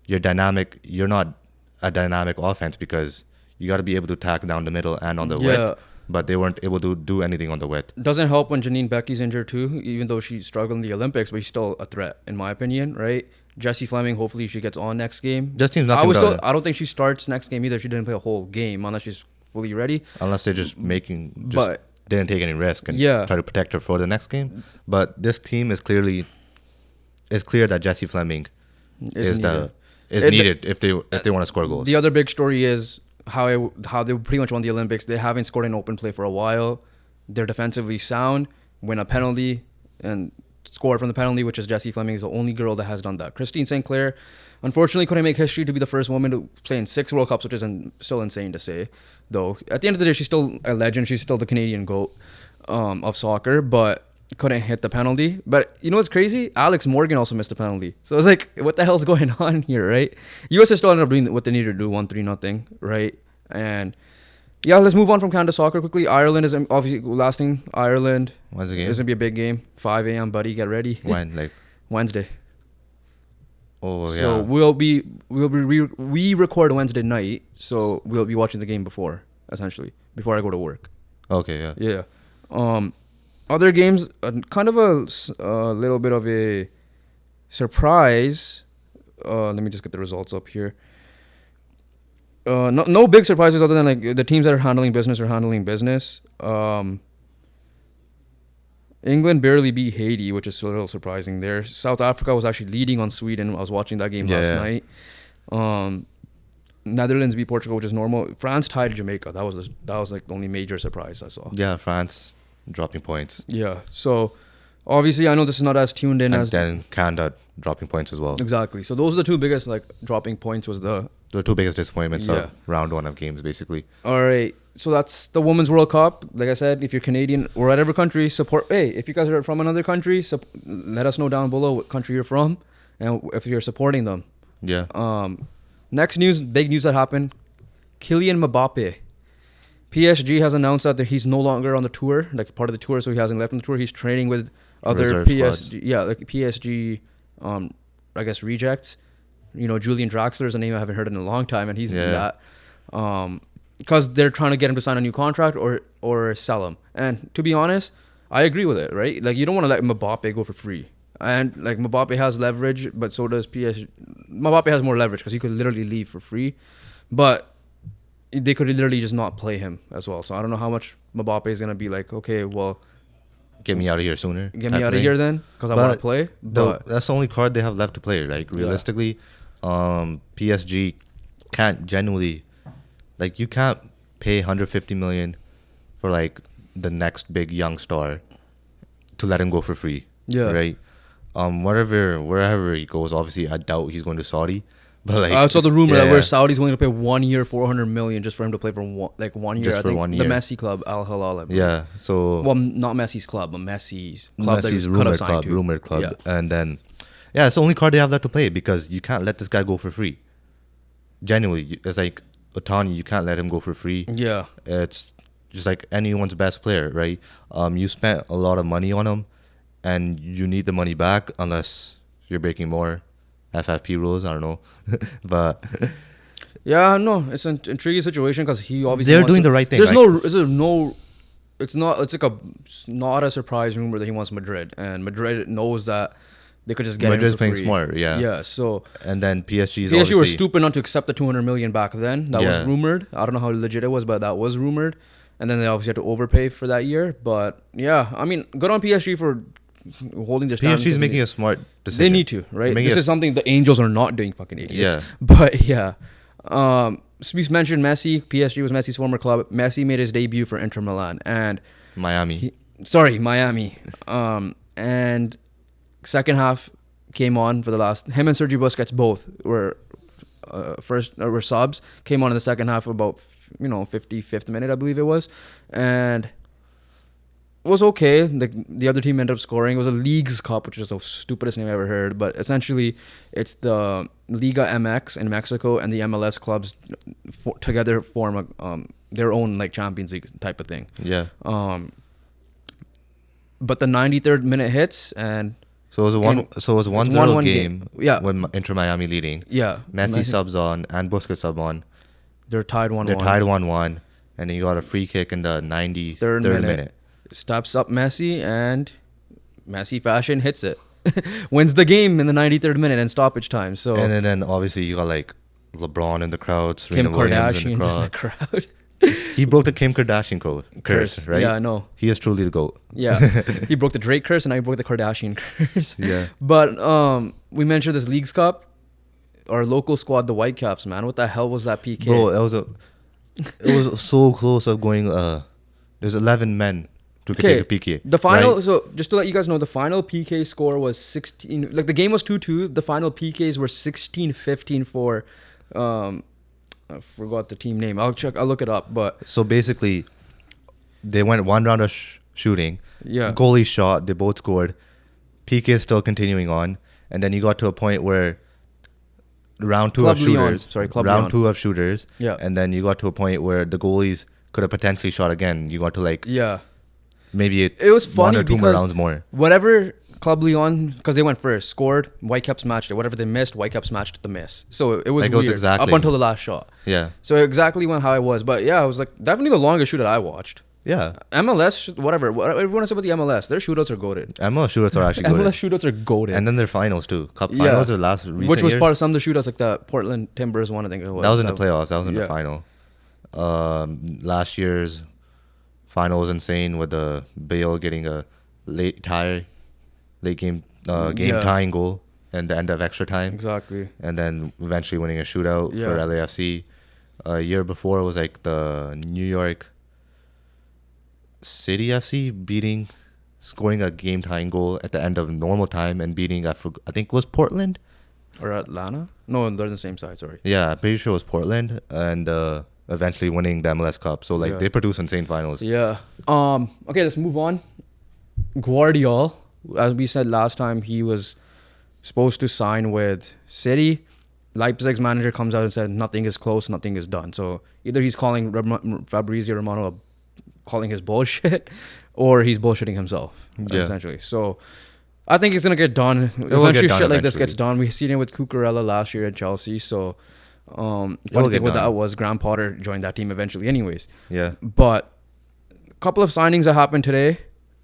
you're not a dynamic offense, because you got to be able to attack down the middle and on the width, but they weren't able to do anything on the width. Doesn't help when Janine Becky's injured too, even though she struggled in the Olympics, but she's still a threat in my opinion, right? Jessie Fleming, hopefully she gets on next game. This team's nothing. I don't think she starts next game either. She didn't play a whole game unless she's fully ready. Unless they're just didn't take any risk and try to protect her for the next game. But this team is clear that Jessie Fleming is needed if they want to score goals. The other big story is how they pretty much won the Olympics. They haven't scored an open play for a while. They're defensively sound, win a penalty, and score from the penalty, which is Jessie Fleming is the only girl that has done that. Christine St. Clair, unfortunately, couldn't make history to be the first woman to play in 6 World Cups, which is still insane to say. Though at the end of the day, she's still a legend. She's still the Canadian GOAT of soccer, but couldn't hit the penalty. But you know what's crazy? Alex Morgan also missed a penalty. So it's like, what the hell's going on here, right? US still ended up doing what they needed to do, 1-3-0, right? And yeah, let's move on from Canada soccer quickly. Ireland is obviously last thing. Ireland. When's the game? It's gonna be a big game. 5 a.m. buddy, get ready. When? Like Wednesday. Oh yeah. So we record Wednesday night, so we'll be watching the game before I go to work. Okay, yeah. Yeah. Other games, kind of a little bit of a surprise. Let me just get the results up here. No big surprises other than like the teams that are handling business are handling business. England barely beat Haiti, which is a little surprising there. South Africa was actually leading on Sweden. I was watching that game last night. Netherlands beat Portugal, which is normal. France tied Jamaica. That was like the only major surprise I saw. Yeah, France dropping points. Yeah. So obviously I know this is not as tuned in as then Canada dropping points as well. Exactly. So those are the two biggest dropping points was the two biggest disappointments of round 1 of games basically. All right. So that's the Women's World Cup. Like I said, if you're Canadian or whatever country, support. Hey, if you guys are from another country, let us know down below what country you're from and if you're supporting them. Yeah. Next news, big news that happened. Kylian Mbappe. PSG has announced that he's no longer on the tour, like part of the tour, so he hasn't left on the tour. He's training with other Reserve PSG, squads. like PSG, I guess rejects. Julian Draxler is a name I haven't heard in a long time, and he's in that. Because they're trying to get him to sign a new contract or sell him. And to be honest, I agree with it, right? Like, you don't want to let Mbappe go for free. And, like, Mbappe has leverage, but so does PSG. Mbappe has more leverage because he could literally leave for free. But they could literally just not play him as well. So I don't know how much Mbappe is going to be like, okay, well, get me out of here sooner. Get me out of here then because I want to play. But that's the only card they have left to play. Like, realistically, PSG can't genuinely... Like, you can't pay 150 million for, like, the next big young star to let him go for free. Yeah. Right? Wherever he goes, obviously, I doubt he's going to Saudi. But like, I saw the rumor that yeah. where Saudi's willing to pay 1 year, 400 million just for him to play for 1 year. Just I for think 1 the year. Messi club, Al Hilal. I believe. Yeah. So Well, not Messi's club, but Messi's club that Messi's he could have signed to. rumored club, Yeah. and then it's the only card they have left to play because you can't let this guy go for free. Genuinely, it's like Otani, you can't let him go for free. Yeah. It's just like anyone's best player, right? You spent a lot of money on him, and you need the money back unless you're breaking more FFP rules. I don't know, but Yeah, no, it's an intriguing situation because he obviously they're wants doing to- the right thing. There's like, no, it's not. It's like not a surprise rumor that he wants Madrid, and Madrid knows that they could just get Madrid's him for playing free. smart, yeah. Yeah, so And then PSG's PSG were obviously stupid not to accept the 200 million back then. That was Yeah. rumored. I don't know how legit it was, but that was rumored. And then they obviously had to overpay for that year. But yeah, I mean, good on PSG for holding their stand. PSG's because making a smart decision. They need to, right? Making This a is something the Angels are not doing, fucking idiots. Yeah. But yeah. So we mentioned Messi. PSG was Messi's former club. Messi made his debut for Inter Milan. And Miami. Miami. And second half came on for the last. Him and Sergio Busquets both were were subs. Came on in the second half about 55th minute, I believe it was, and it was okay. The other team ended up scoring. It was a Leagues Cup, which is the stupidest name I ever heard. But essentially, it's the Liga MX in Mexico and the MLS clubs together form their own like Champions League type of thing. Yeah. But the 93rd minute hits and So it was a 1-0 1-1 game. Yeah. When Inter Miami leading. yeah, Messi subs on and Busquets sub on. they're tied 1-1. They're tied 1-1, and then you got a free kick in the 93rd Third minute. Steps up Messi and Messi fashion hits it. Wins the game in the 93rd minute and stoppage time. So And then obviously you got like LeBron in the crowd, Kim Serena Williams Kardashian's in the in the crowd. crowd. He broke the Kim Kardashian curse, right? Yeah, I know. He is truly the GOAT. Yeah. He broke the Drake curse and now he broke the Kardashian curse. Yeah. But we mentioned this Leagues Cup. Our local squad, the Whitecaps, man. What the hell was that PK? Bro, it was so close of going. There's 11 men to take a PK. The final, right? so just to let you guys know, the final PK score was 16. Like the game was 2-2. The final PKs were 16-15 for. I forgot the team name. I'll look it up. But So basically, they went one round of shooting. yeah, Goalie shot. They both scored. PK is still continuing on, and then you got to a point where round two Club of Leon. shooters. Sorry, Club round Leon. two of shooters. Yeah. And then you got to a point where the goalies could have potentially shot again. You got to like yeah. maybe It was funny one or two more because rounds more. whatever Club Leon, because they went first, scored. Whitecaps matched it. Whatever they missed, Whitecaps matched the miss. So it was Like, it was weird exactly- up until the last shot. Yeah. So exactly went how it was. But yeah, it was like definitely the longest shoot that I watched. Yeah. MLS, whatever everyone says about the MLS, their shootouts are goated. MLS shootouts are actually good. MLS shootouts are goated. And then their finals too. Cup Yeah. finals, the last recent which was years. part of some of the shootouts, like the Portland Timbers one, I think it was. That was in the playoffs. That was in Yeah. the final. Last year's final was insane with the Bale getting a late game Yeah. tying goal and the end of extra time, Exactly. and then eventually winning a shootout Yeah. for LAFC. A year before it was like the New York City FC scoring a game tying goal at the end of normal time and beating I think it was Portland. Or Atlanta? No, they're on the same side, sorry. Yeah, I'm pretty sure it was Portland, and eventually winning the MLS Cup. So like Yeah. they produce insane finals. Yeah. Okay, let's move on. Guardiola, as we said last time, he was supposed to sign with City. Leipzig's manager comes out and said nothing is close, nothing is done. So either he's calling Fabrizio Romano calling his bullshit, or he's bullshitting himself, Yeah. essentially. So I think it's gonna get done. will Eventually, get done shit like this eventually. gets done. We've seen it with Cucurella last year at Chelsea. So funny get thing with done. that was Graham Potter joined that team eventually, anyways. Yeah. But a couple of signings that happened today.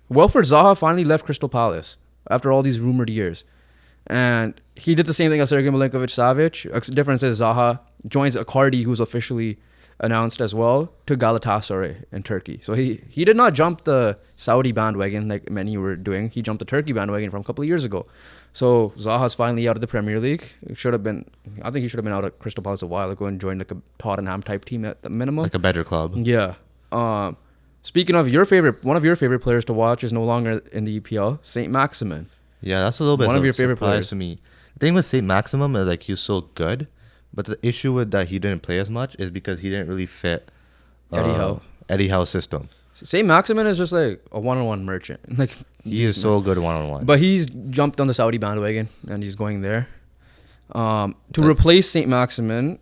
Wilfred Zaha finally left Crystal Palace after all these rumored years. And he did the same thing as Sergei Milinkovic-Savic. The difference is Zaha joins Icardi, who's officially announced as well, to Galatasaray in Turkey. So he did not jump the Saudi bandwagon like many were doing. He jumped the Turkey bandwagon from a couple of years ago. So Zaha's finally out of the Premier League. I think he should have been out of Crystal Palace a while ago and joined like a Tottenham type team at the minimum. Like a better club. Yeah. Speaking of one of your favorite players to watch is no longer in the EPL, Saint Maximin. Yeah, that's a little bit One of your favorite surprise players. to me. The thing with Saint Maximum is like he's so good, But the issue with that he didn't play as much is because he didn't really fit Eddie Howe's system. St. Maximin is just like a one-on-one merchant. Like He is so good one-on-one. But he's jumped on the Saudi bandwagon and he's going there. To replace St. Maximin,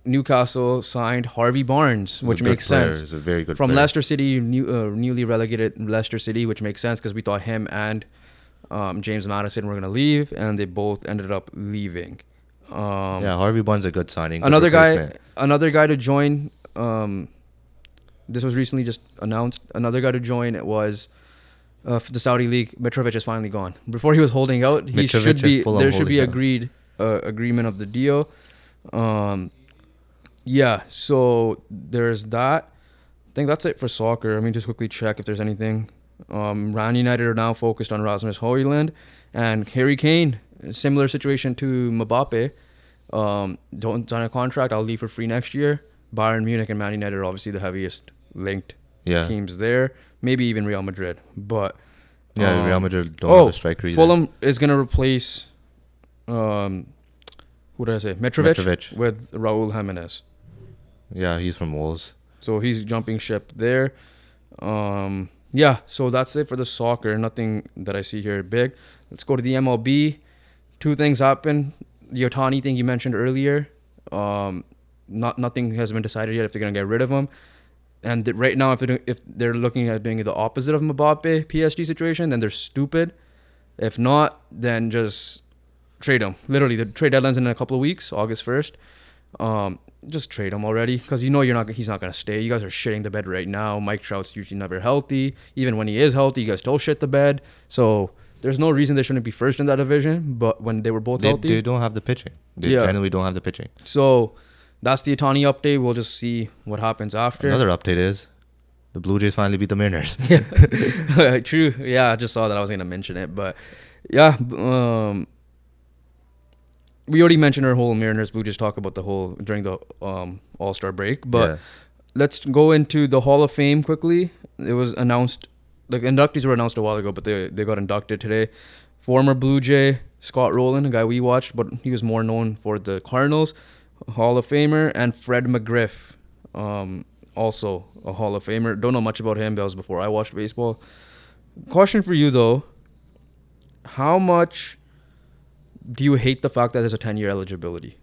Newcastle signed Harvey Barnes, which makes sense. He's a very good From player. Leicester City, newly relegated Leicester City, which makes sense because we thought him and James Maddison were going to leave, and they both ended up leaving. Harvey Barnes is a good signing. Another guy to join. This was recently just announced. Another guy to join was the Saudi League. Mitrovic is finally gone. Before he was holding out, there should be agreement of the deal. So there's that. I think that's it for soccer. Let me just quickly check if there's anything. Man United are now focused on Rasmus Højlund and Harry Kane. Similar situation to Mbappe. Don't sign a contract. I'll leave for free next year. Bayern Munich and Man United are obviously the heaviest linked teams there. Maybe even Real Madrid. But Real Madrid don't have a striker either. Fulham is going to replace who did I say? Mitrovic with Raul Jimenez. Yeah, he's from Wolves. So he's jumping ship there. So that's it for the soccer. Nothing that I see here big. Let's go to the MLB. Two things happened. The Ohtani thing you mentioned earlier. Nothing has been decided yet if they're going to get rid of him. And right now, if they're looking at doing the opposite of Mbappe PSG situation, then they're stupid. If not, then just trade him. Literally, the trade deadline's in a couple of weeks, August 1st. Just trade him already because he's not going to stay. You guys are shitting the bed right now. Mike Trout's usually never healthy. Even when he is healthy, you guys still shit the bed. So there's no reason they shouldn't be first in that division. But when they were both healthy, they don't have the pitching. They genuinely don't have the pitching. So that's the Ohtani update. We'll just see what happens after. Another update is the Blue Jays finally beat the Mariners. Yeah, true. Yeah, I just saw that. I was going to mention it. But yeah, we already mentioned our whole Mariners Blue Jays talk about the whole during the All-Star break. But let's go into the Hall of Fame quickly. It was announced, the inductees were announced a while ago, but they got inducted today. Former Blue Jay Scott Rowland, a guy we watched, but he was more known for the Cardinals, Hall of Famer, and Fred McGriff, also a Hall of Famer. Don't know much about him. That was before I watched baseball. Question for you, though. How much do you hate the fact that there's a 10-year eligibility?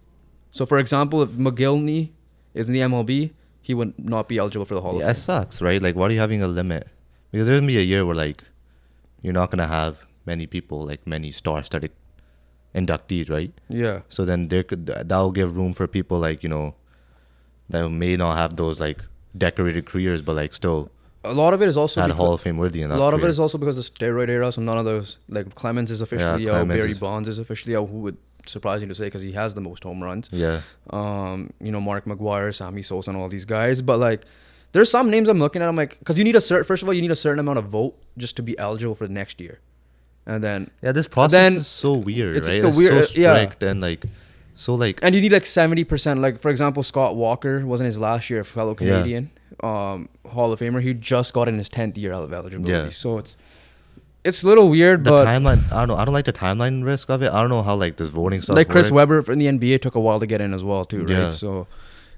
So, for example, if McGillney is in the MLB, he would not be eligible for the Hall of Fame. Yeah, it sucks, right? Like, why are you having a limit? Because there's going to be a year where, like, you're not going to have many people, like, many star-studded inductees, right? Yeah. So then that'll give room for people, like, that may not have those, like, decorated careers, but, like, still a lot of it is also had Hall of Fame worthy enough. A lot of it is also because of the steroid era. So none of those, like Clemens is officially out, Barry Bonds is officially out. Who would surprise you to say because he has the most home runs. Yeah. Mark McGwire, Sammy Sosa, and all these guys. But like, there's some names I'm looking at. I'm like, because you need first of all, you need a certain amount of vote just to be eligible for the next year, and then this process is so weird, it's right? It's so strict and like. So like, and you need like 70%. Like for example, Scott Walker wasn't his last year, fellow Canadian, Hall of Famer. He just got in his 10th year of eligibility. Yeah. So it's a little weird. The but timeline, I don't like the timeline risk of it. I don't know how like this voting stuff. Like Chris Webber in the NBA took a while to get in as well too, right? Yeah. So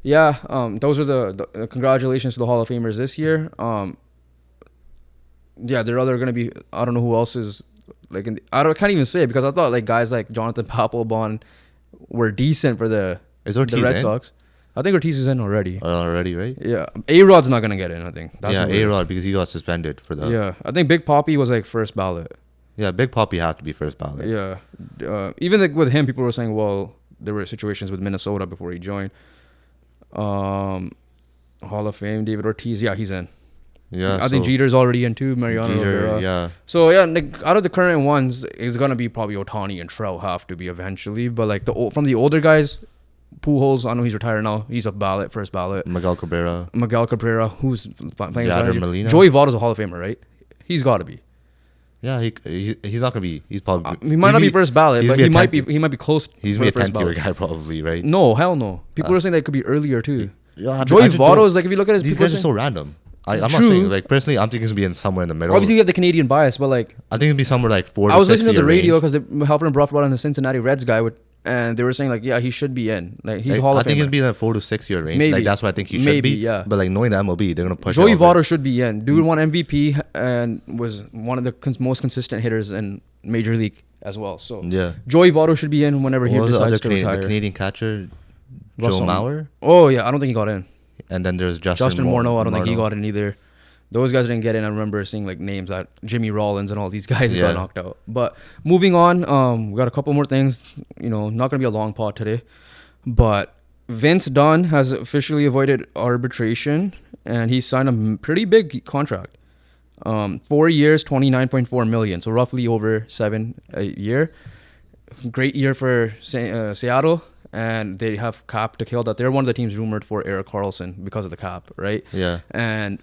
those are the congratulations to the Hall of Famers this year. There are going to be. I don't know who else is like. Can't even say it because I thought like guys like Jonathan Papelbon were decent for the Red Sox. I think Ortiz is in already. Already, right? Yeah. A-Rod's not going to get in, I think. A-Rod because he got suspended for that. Yeah. I think Big Papi was like first ballot. Yeah, Big Papi had to be first ballot. Yeah. Even like with him, people were saying, well, there were situations with Minnesota before he joined. Hall of Fame, David Ortiz. Yeah, he's in. Yeah. I think Jeter's already in too. Mariano Rivera. Yeah. So like out of the current ones, it's gonna be probably Ohtani and Trout have to be eventually. But like from the older guys, Pujols, I know he's retired now. He's a first ballot. Miguel Cabrera, who's playing. Molina. Joey Votto's a Hall of Famer, right? He's got to be. Yeah, he's not gonna be. He's probably. He might not be first ballot, but he might be. He might be close. He's be a 10th-year guy probably, right? No, hell no. People are saying that it could be earlier too. Yeah, Joey Votto is like if you look at his. These guys are so random. I'm not saying like personally. I'm thinking it's gonna be in somewhere in the middle. Obviously, we have the Canadian bias, but like I think it'd be somewhere like 4 to 6 I was listening to the range. radio because Halpern Bruff brought on the Cincinnati Reds guy with and they were saying like, yeah, he should be in. Like he's Hall of Famer. I think he's been in a 4 to 6 year range. Maybe. Like that's what I think he should be. Yeah. But like knowing the MLB, they're gonna push. Joey Votto should be in. Dude won MVP and was one of the most consistent hitters in Major League as well. So yeah, Joey Votto should be in whenever he decides to retire. The Canadian catcher, Russell Joe Mauer. Oh yeah, I don't think he got in. And then there's Justin Morneau. I don't think he got in either. Those guys didn't get in. I remember seeing like names that Jimmy Rollins and all these guys got knocked out. But moving on, we got a couple more things. You know, not gonna be a long pod today, but Vince Dunn has officially avoided arbitration and he signed a pretty big contract. 4 years, $29.4 million, so roughly over $7 a year. Great year for Seattle, and they have cap to kill. That they're one of the teams rumored for Erik Karlsson because of the cap, right? Yeah, and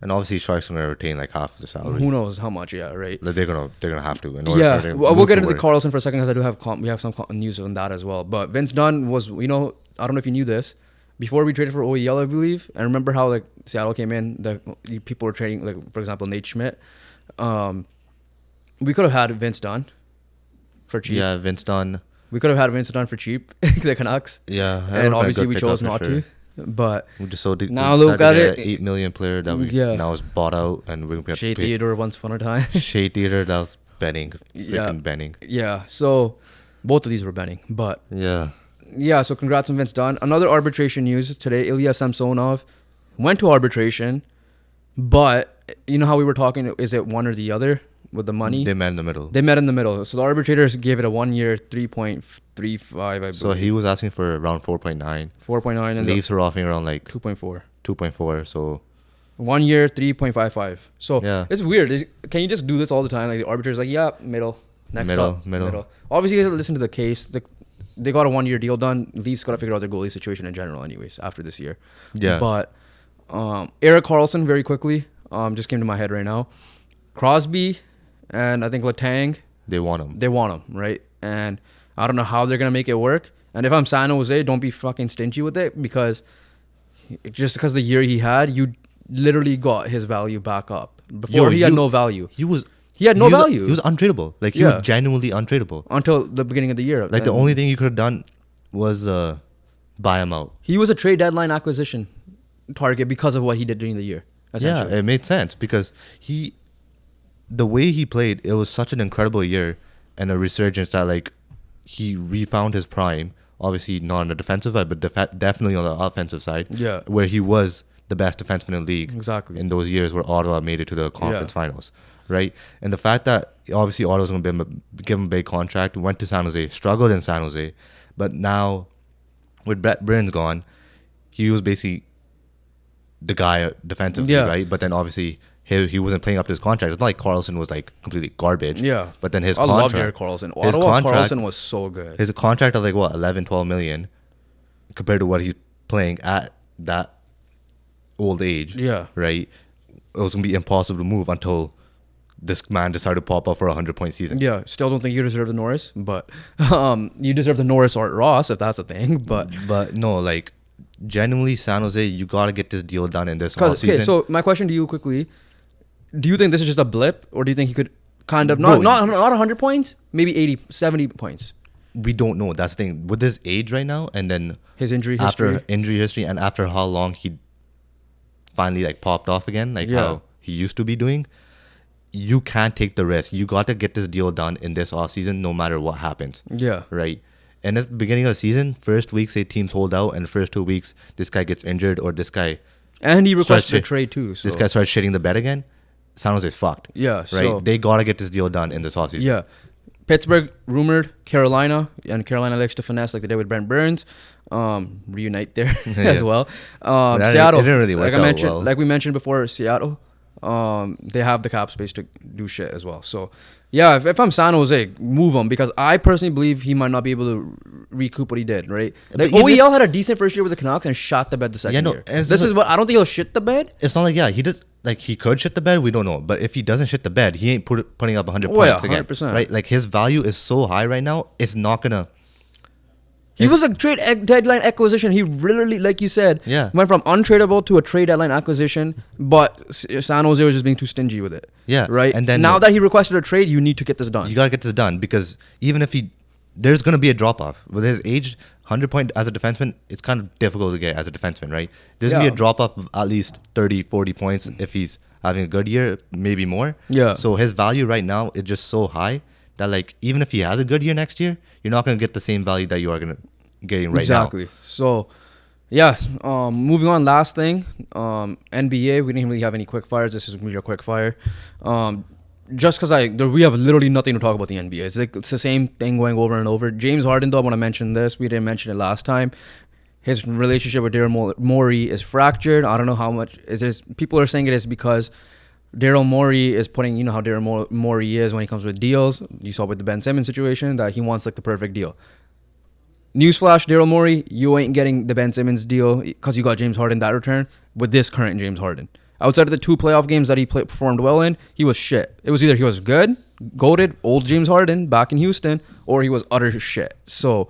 obviously Sharks are gonna retain like half of the salary. Who knows how much? Yeah, right. Like they're gonna have to. We'll get into the Karlsson for a second because I do have we have some news on that as well. But Vince Dunn was, I don't know if you knew this. Before we traded for OEL, I believe, and remember how like Seattle came in, the people were trading, like for example Nate Schmidt. We could have had Vince Dunn for cheap. Yeah, Vince Dunn. We could have had Vince Dunn for cheap, the Canucks. Yeah, and obviously we chose not to. But we just now look at it, $8 million player that we now is bought out, and we're gonna Shea Theodore once upon a time. Shea Theodore, that was Benning, freaking Benning. Yeah, so both of these were Benning, but yeah, so congrats on Vince Dunn. Another arbitration news today. Ilya Samsonov went to arbitration, but you know how we were talking, is it one or the other with the money? They met in the middle. So the arbitrators gave it a 1 year, 3.35, I believe. So he was asking for around 4.9. 4.9 and Leafs were offering around like 2.4. 2.4, so 1 year, 3.55. So yeah, it's weird. Can you just do this all the time? Like the arbitrators like, yeah, middle. Next up. Middle. Obviously, you guys listen to the case. They got a 1 year deal done. Leafs got to figure out their goalie situation in general anyways after this year. Yeah. But Erik Karlsson, very quickly, just came to my head right now. Crosby and I think Letang. They want him. Right? And I don't know how they're going to make it work. And if I'm San Jose, don't be fucking stingy with it because just because the year he had, you literally got his value back up. Before he had no value. He had no value. He was untradeable. Like, he was genuinely untradeable. Until the beginning of the year. Like, the only thing you could have done was buy him out. He was a trade deadline acquisition target because of what he did during the year. Yeah, it made sense because the way he played, it was such an incredible year and a resurgence that, like, he refound his prime. Obviously, not on the defensive side, but definitely on the offensive side. Yeah. Where he was the best defenseman in the league. Exactly. In those years where Ottawa made it to the conference finals. Right? And the fact that obviously Ottawa's going to give him a big contract, went to San Jose, struggled in San Jose, but now with Brett Burns gone, he was basically the guy defensively, right? But then obviously he wasn't playing up to his contract. It's not like Karlsson was like completely garbage. Yeah. But then his I contract. love Erik Karlsson. Ottawa Karlsson was so good. His contract of like what, 11, 12 million compared to what he's playing at that old age. Yeah. Right? It was going to be impossible to move until this man decided to pop up for a 100-point season. Yeah, still don't think you deserve the Norris, but you deserve the Norris or Ross if that's a thing. But no, like genuinely, San Jose, you got to get this deal done in this offseason. Okay, so my question to you quickly: do you think this is just a blip, or do you think he could kind of not 100 points, maybe 80, 70 points? We don't know. That's the thing with his age right now, and then his injury history, and after how long he finally like popped off again, like how he used to be doing. You can't take the risk. You got to get this deal done in this offseason no matter what happens. Yeah. Right? And at the beginning of the season, first week, say teams hold out, and the first 2 weeks, this guy gets injured or this guy... And he requested a trade too. So. This guy starts shitting the bed again. San Jose's fucked. Yeah. Right? So they got to get this deal done in this offseason. Yeah. Pittsburgh rumored Carolina, and Carolina likes to finesse like they did with Brent Burns. Reunite there as well. Seattle. It didn't really work out well. Like we mentioned before, Seattle... they have the cap space to do shit as well. So, yeah, if I'm San Jose, move him because I personally believe he might not be able to recoup what he did, right? Like, OEL had a decent first year with the Canucks and shot the bed the second year. This is what I don't think he'll shit the bed. It's not like, he does, like, he could shit the bed, we don't know. But if he doesn't shit the bed, he ain't putting up 100 points again. 100%. Right? Like, his value is so high right now, it's not gonna... He was a trade deadline acquisition. He literally, like you said, went from untradeable to a trade deadline acquisition, but San Jose was just being too stingy with it. Yeah. Right? And then now that he requested a trade, you need to get this done. You got to get this done because even if he there's going to be a drop off with his age. 100 point as a defenseman, it's kind of difficult to get as a defenseman, right? There's going to be a drop off of at least 30, 40 points if he's having a good year, maybe more. Yeah. So his value right now is just so high that like even if he has a good year next year, you're not going to get the same value that you are going to getting right now. Exactly. So, yeah. Moving on. Last thing. NBA. We didn't really have any quick fires. This is gonna be your quick fire. Just because we have literally nothing to talk about the NBA. It's the same thing going over and over. James Harden, though, I want to mention this. We didn't mention it last time. His relationship with Daryl Morey is fractured. I don't know how much. People are saying it is because Daryl Morey is putting, you know how Daryl Morey is when he comes with deals. You saw with the Ben Simmons situation that he wants like the perfect deal. Newsflash, Daryl Morey, you ain't getting the Ben Simmons deal because you got James Harden that return with this current James Harden. Outside of the 2 playoff games that he performed well in, he was shit. It was either he was good, goated, old James Harden back in Houston, or he was utter shit. So,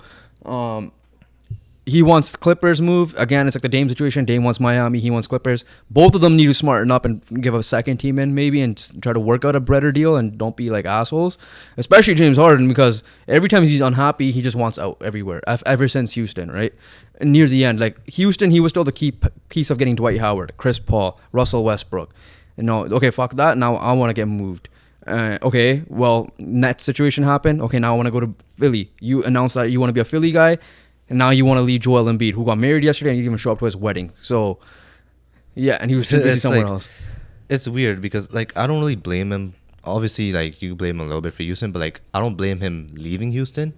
he wants the Clippers move. Again, it's like the Dame situation. Dame wants Miami. He wants Clippers. Both of them need to smarten up and give a second team in maybe and try to work out a better deal and don't be like assholes. Especially James Harden because every time he's unhappy, he just wants out everywhere. Ever since Houston, right? And near the end, like Houston, he was still the key piece of getting Dwight Howard, Chris Paul, Russell Westbrook. And no, okay, fuck that. Now I want to get moved. Okay, well, Nets situation happened. Okay, now I want to go to Philly. You announced that you want to be a Philly guy. And now you want to leave Joel Embiid, who got married yesterday and he didn't even show up to his wedding. So, yeah, and he was too busy somewhere else. It's weird because, like, I don't really blame him. Obviously, like, you blame him a little bit for Houston, but, like, I don't blame him leaving Houston.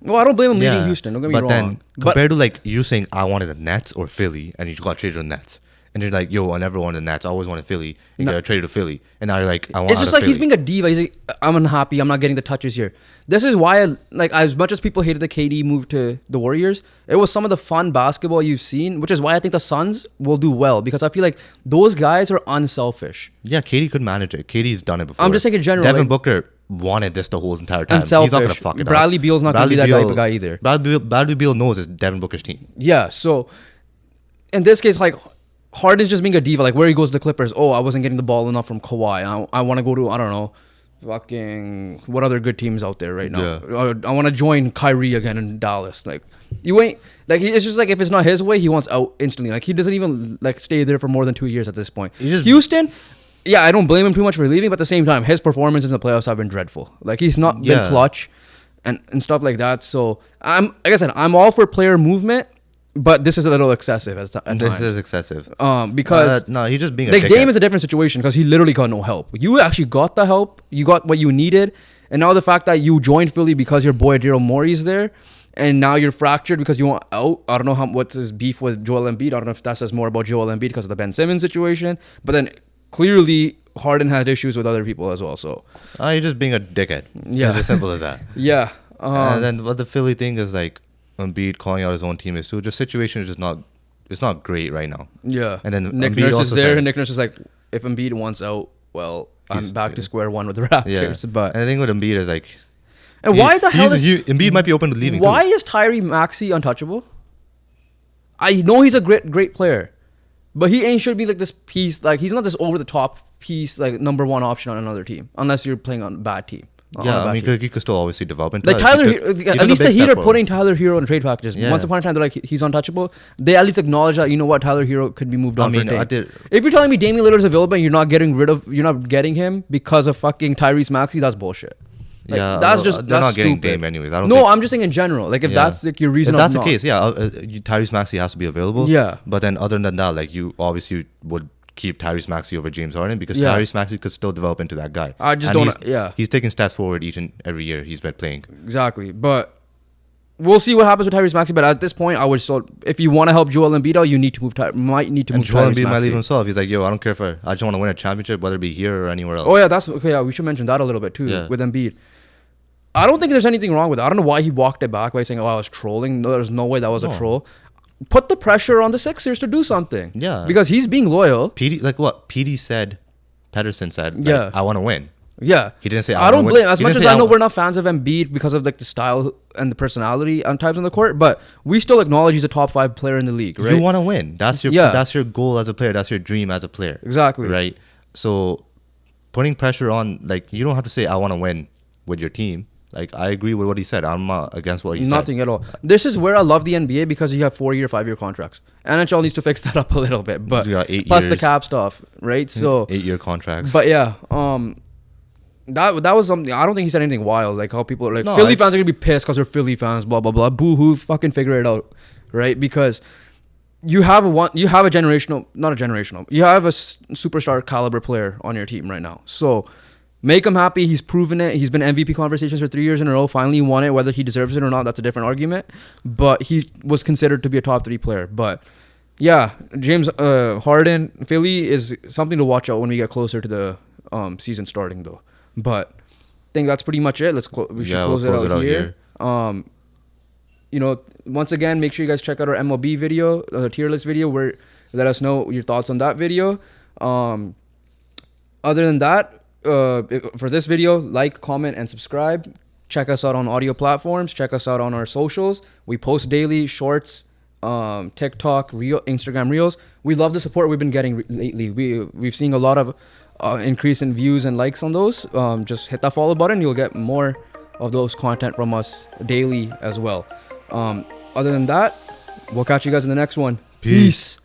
Well, I don't blame him leaving Houston. Don't get me wrong. But then, compared to, like, you saying, I wanted the Nets or Philly, and you got traded to the Nets. And you're like, yo, I never wanted the Nets. I always wanted Philly. You got traded to Philly. And now you're like, I want It's just like he's being a diva. He's like, I'm unhappy. I'm not getting the touches here. This is why, as much as people hated the KD move to the Warriors, it was some of the fun basketball you've seen, which is why I think the Suns will do well. Because I feel like those guys are unselfish. Yeah, KD could manage it. KD's done it before. I'm just saying in general. Devin Booker wanted this the whole entire time. Unselfish. He's not going to fuck it Bradley up. Beal's not going to be that type of guy either. Bradley Beal knows it's Devin Booker's team. Yeah, so in this case, like, Harden's just being a diva. Like, where he goes to the Clippers, oh, I wasn't getting the ball enough from Kawhi. I want to go to, I don't know, fucking, what other good teams out there right now? Yeah. I want to join Kyrie again in Dallas. Like, you ain't, like, it's just like, if it's not his way, he wants out instantly. Like, he doesn't even, like, stay there for more than 2 years at this point. Houston, yeah, I don't blame him too much for leaving, but at the same time, his performances in the playoffs have been dreadful. Like, he's not been clutch and stuff like that. So, like I said, I'm all for player movement. But this is a little excessive at times. This is excessive. Because no, he's just being like Dame is a different situation because he literally got no help. You actually got the help. You got what you needed, and now the fact that you joined Philly because your boy Daryl Morey's there, and now you're fractured because you want out. I don't know what's his beef with Joel Embiid. I don't know if that says more about Joel Embiid because of the Ben Simmons situation. But then clearly Harden had issues with other people as well. So you're just being a dickhead. Yeah, it's as simple as that. Yeah. And then what the Philly thing is like. Embiid calling out his own teammates too. Just situation is just not. It's not great right now. Yeah. And then Nick Embiid Nurse is there, and Nick Nurse is like, if Embiid wants out, well, I'm back to square one with the Raptors. Yeah. But and the thing with Embiid is like, and why the hell is Embiid might be open to leaving? Why is Tyrese Maxey untouchable? I know he's a great player, but he should be like this piece. Like, he's not this over the top piece, like number one option on another team, unless you're playing on a bad team. Yeah, I mean, you could still obviously development. Like Tyler, at least the Heat are putting Tyler Hero in trade packages. Yeah. Once upon a time, they're like, he's untouchable. They at least acknowledge that, you know what, Tyler Hero could be moved on. If you're telling me Damian Lillard is available and you're not getting him because of fucking Tyrese Maxey, that's bullshit. Like, yeah, that's just they're that's not getting stupid. Dame anyways. I'm just saying in general. Like, if that's like your reason, if that's the case, Tyrese Maxey has to be available. Yeah, but then other than that, like, you obviously would keep Tyrese Maxey over James Harden because Tyrese Maxey could still develop into that guy. I just don't. He's taking steps forward each and every year he's been playing. Exactly, but we'll see what happens with Tyrese Maxey. But at this point, I would still, if you want to help Joel Embiid out, you need to move. Might need to move. And Joel Embiid might leave himself. He's like, yo, I don't care if I just want to win a championship, whether it be here or anywhere else. Oh yeah, that's okay. Yeah, we should mention that a little bit too with Embiid. I don't think there's anything wrong with it. I don't know why he walked it back by saying, "Oh, I was trolling." No, there's no way that was a troll. Put the pressure on the Sixers to do something. Yeah. Because he's being loyal. Pederson said, like, I want to win. Yeah. He didn't say, I don't blame. As much as I know we're not fans of Embiid because of like the style and the personality on times on the court, but we still acknowledge he's a top 5 player in the league, right? You want to win. That's your goal as a player. That's your dream as a player. Exactly. Right? So putting pressure on, like, you don't have to say, I want to win with your team. Like, I agree with what he said. I'm not against what he said. Nothing at all. This is where I love the NBA because you have 4-year, 5-year contracts. NHL needs to fix that up a little bit, but You got 8 plus the years. cap stuff, right? So 8-year contracts. but yeah, that was something. I don't think he said anything wild. Like how people are like, No, Philly it's- fans are gonna be pissed because they're Philly fans. Blah blah blah. Boo hoo. Fucking figure it out, right? Because you have a generational, not a generational. You have a superstar caliber player on your team right now. So make him happy. He's proven it. He's been MVP conversations for 3 years in a row. Finally won it. Whether he deserves it or not, that's a different argument. But he was considered to be a top 3 player. But yeah, James Harden, Philly is something to watch out when we get closer to the season starting, though. But I think that's pretty much it. We should close it out here. Once again, make sure you guys check out our MLB video, the tier list video, where let us know your thoughts on that video. Other than that, for this video, like, comment, and subscribe. Check us out on audio platforms. Check us out on our socials. We post daily shorts, TikTok, Instagram Reels. We love the support we've been getting lately. We've seen a lot of increase in views and likes on those. Just hit that follow button. You'll get more of those content from us daily as well. Other than that, we'll catch you guys in the next one. Peace.